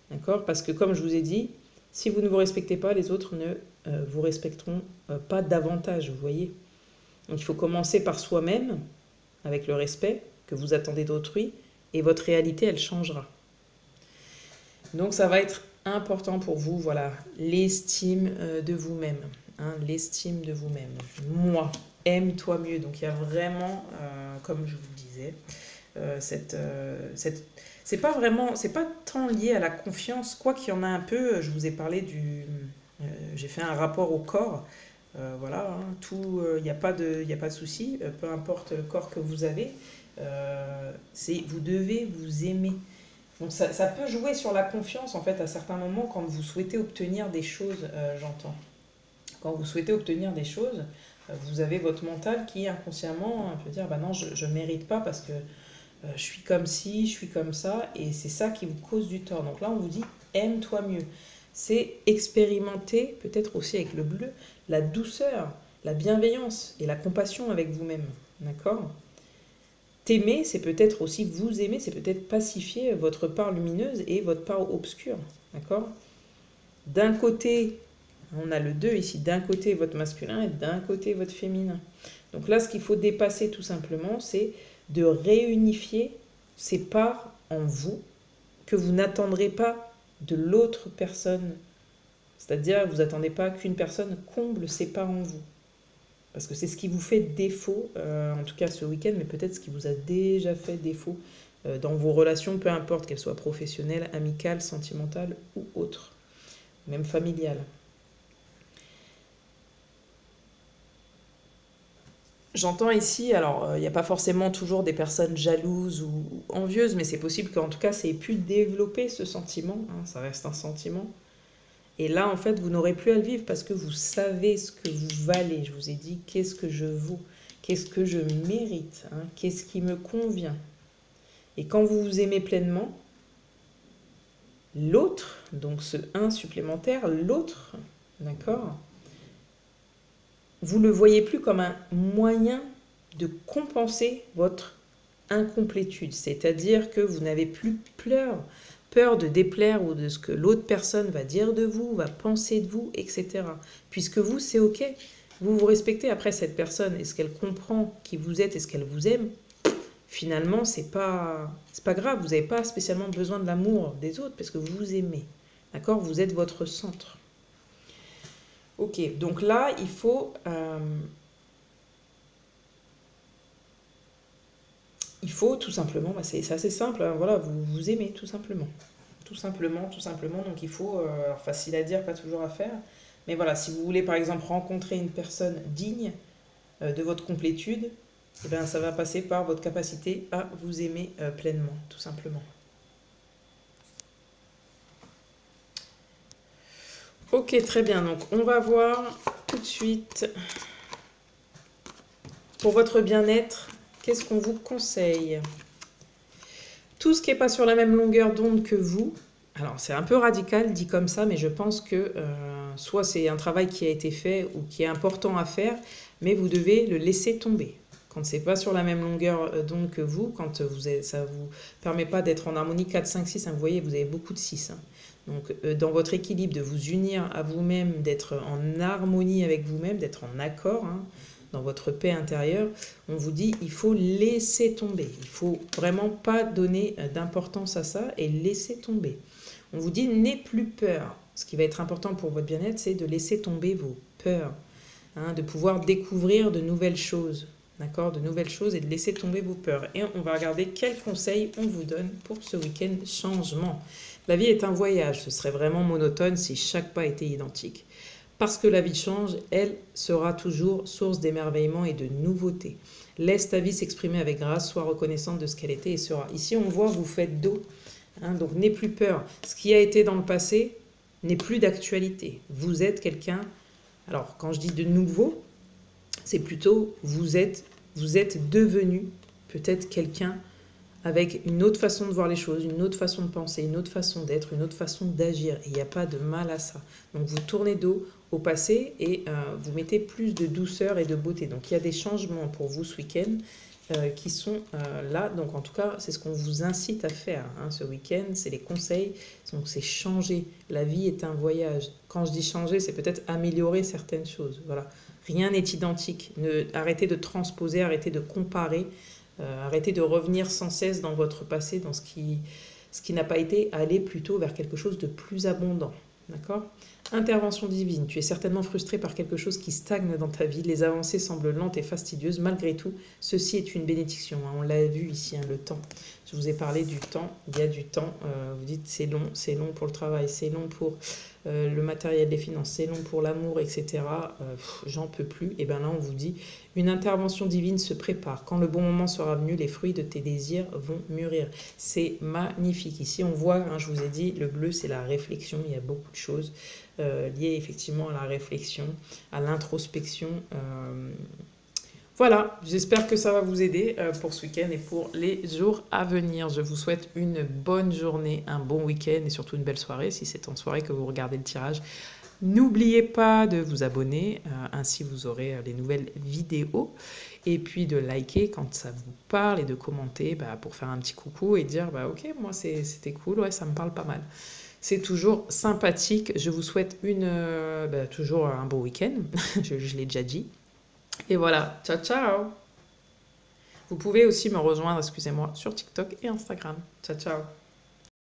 D'accord? Parce que comme je vous ai dit, si vous ne vous respectez pas, les autres ne vous respecteront pas davantage, vous voyez. Donc il faut commencer par soi-même, avec le respect que vous attendez d'autrui, et votre réalité, elle changera. Donc ça va être important pour vous, voilà, l'estime de vous-même. Hein, l'estime de vous-même. Moi, aime-toi mieux. Donc il y a vraiment, comme je vous le disais, c'est pas vraiment, c'est pas tant lié à la confiance, quoi qu'il y en a un peu. Je vous ai parlé j'ai fait un rapport au corps. Voilà, hein, tout, il n'y a pas de, y a pas de souci, peu importe le corps que vous avez, vous devez vous aimer. Donc ça peut jouer sur la confiance en fait à certains moments quand vous souhaitez obtenir des choses, j'entends. Quand vous souhaitez obtenir des choses, vous avez votre mental qui inconsciemment peut dire bah non je ne mérite pas parce que je suis comme ci, je suis comme ça et c'est ça qui vous cause du tort. Donc là on vous dit aime-toi mieux. C'est expérimenter peut-être aussi avec le bleu la douceur, la bienveillance et la compassion avec vous-même. D'accord? T'aimer, c'est peut-être aussi vous aimer, c'est peut-être pacifier votre part lumineuse et votre part obscure. D'accord? D'un côté, on a le 2 ici, d'un côté votre masculin et d'un côté votre féminin. Donc là, ce qu'il faut dépasser tout simplement, c'est de réunifier ces parts en vous que vous n'attendrez pas de l'autre personne. C'est-à-dire, vous n'attendez pas qu'une personne comble ces parts en vous. Parce que c'est ce qui vous fait défaut, en tout cas ce week-end, mais peut-être ce qui vous a déjà fait défaut dans vos relations, peu importe qu'elles soient professionnelles, amicales, sentimentales ou autres, même familiales. J'entends ici, alors il n'y a pas forcément toujours des personnes jalouses ou envieuses, mais c'est possible qu'en tout cas ça ait pu développer ce sentiment, hein, ça reste un sentiment. Et là, en fait, vous n'aurez plus à le vivre parce que vous savez ce que vous valez. Je vous ai dit qu'est-ce que je vaux, qu'est-ce que je mérite, hein, qu'est-ce qui me convient. Et quand vous vous aimez pleinement, l'autre, donc ce un supplémentaire, l'autre, d'accord, vous ne le voyez plus comme un moyen de compenser votre incomplétude. C'est-à-dire que vous n'avez plus peur de déplaire ou de ce que l'autre personne va dire de vous, va penser de vous, etc. Puisque vous, c'est OK. Vous vous respectez. Après, cette personne, est-ce qu'elle comprend qui vous êtes, est-ce qu'elle vous aime? Finalement, c'est pas grave. Vous n'avez pas spécialement besoin de l'amour des autres parce que vous vous aimez. D'accord? Vous êtes votre centre. Ok, donc là, il faut tout simplement, c'est assez simple, hein, voilà, vous vous aimez tout simplement. Tout simplement, tout simplement. Donc il faut, alors facile à dire, pas toujours à faire. Mais voilà, si vous voulez par exemple rencontrer une personne digne de votre complétude, eh bien, ça va passer par votre capacité à vous aimer pleinement, tout simplement. Ok, très bien. Donc on va voir tout de suite pour votre bien-être, qu'est-ce qu'on vous conseille? Tout ce qui n'est pas sur la même longueur d'onde que vous, alors c'est un peu radical dit comme ça, mais je pense que soit c'est un travail qui a été fait ou qui est important à faire, mais vous devez le laisser tomber. Quand c'est pas sur la même longueur d'onde que vous, quand ça vous permet pas d'être en harmonie 4, 5, 6, hein, vous voyez, vous avez beaucoup de 6. Hein. Donc dans votre équilibre, de vous unir à vous-même, d'être en harmonie avec vous-même, d'être en accord, hein, dans votre paix intérieure, on vous dit il faut laisser tomber. Il faut vraiment pas donner d'importance à ça et laisser tomber. On vous dit n'aie plus peur. Ce qui va être important pour votre bien-être, c'est de laisser tomber vos peurs, hein, de pouvoir découvrir de nouvelles choses, d'accord, de nouvelles choses et de laisser tomber vos peurs. Et on va regarder quels conseils on vous donne pour ce week-end changement. La vie est un voyage, ce serait vraiment monotone si chaque pas était identique. Parce que la vie change, elle sera toujours source d'émerveillement et de nouveautés. Laisse ta vie s'exprimer avec grâce, sois reconnaissante de ce qu'elle était et sera. Ici, on voit, vous faites dos, hein, donc n'aie plus peur. Ce qui a été dans le passé n'est plus d'actualité. Vous êtes quelqu'un, alors quand je dis de nouveau, c'est plutôt vous êtes devenu peut-être quelqu'un avec une autre façon de voir les choses, une autre façon de penser, une autre façon d'être, une autre façon d'agir. Et il n'y a pas de mal à ça. Donc vous tournez dos au passé et vous mettez plus de douceur et de beauté. Donc il y a des changements pour vous ce week-end qui sont là. Donc en tout cas, c'est ce qu'on vous incite à faire hein, ce week-end. C'est les conseils. Donc c'est changer. La vie est un voyage. Quand je dis changer, c'est peut-être améliorer certaines choses. Voilà. Rien n'est identique. Arrêtez de transposer, arrêtez de comparer. Arrêtez de revenir sans cesse dans votre passé, dans ce qui n'a pas été, aller plutôt vers quelque chose de plus abondant. D'accord? Intervention divine. Tu es certainement frustré par quelque chose qui stagne dans ta vie. Les avancées semblent lentes et fastidieuses. Malgré tout, ceci est une bénédiction. Hein. On l'a vu ici, hein, le temps. Je vous ai parlé du temps. Il y a du temps. Vous dites c'est long pour le travail, c'est long pour le matériel, les finances, c'est long pour l'amour, etc. J'en peux plus. Et bien là, on vous dit, une intervention divine se prépare. Quand le bon moment sera venu, les fruits de tes désirs vont mûrir. C'est magnifique. Ici, on voit, hein, je vous ai dit, le bleu, c'est la réflexion. Il y a beaucoup de choses liées effectivement à la réflexion, à l'introspection. Voilà, j'espère que ça va vous aider pour ce week-end et pour les jours à venir. Je vous souhaite une bonne journée, un bon week-end et surtout une belle soirée si c'est en soirée que vous regardez le tirage. N'oubliez pas de vous abonner, ainsi vous aurez les nouvelles vidéos. Et puis de liker quand ça vous parle et de commenter pour faire un petit coucou et dire ok, moi c'était cool, ouais, ça me parle pas mal. C'est toujours sympathique. Je vous souhaite toujours un beau week-end, je l'ai déjà dit. Et voilà, ciao ciao. Vous pouvez aussi me rejoindre, excusez-moi, sur TikTok et Instagram. Ciao ciao.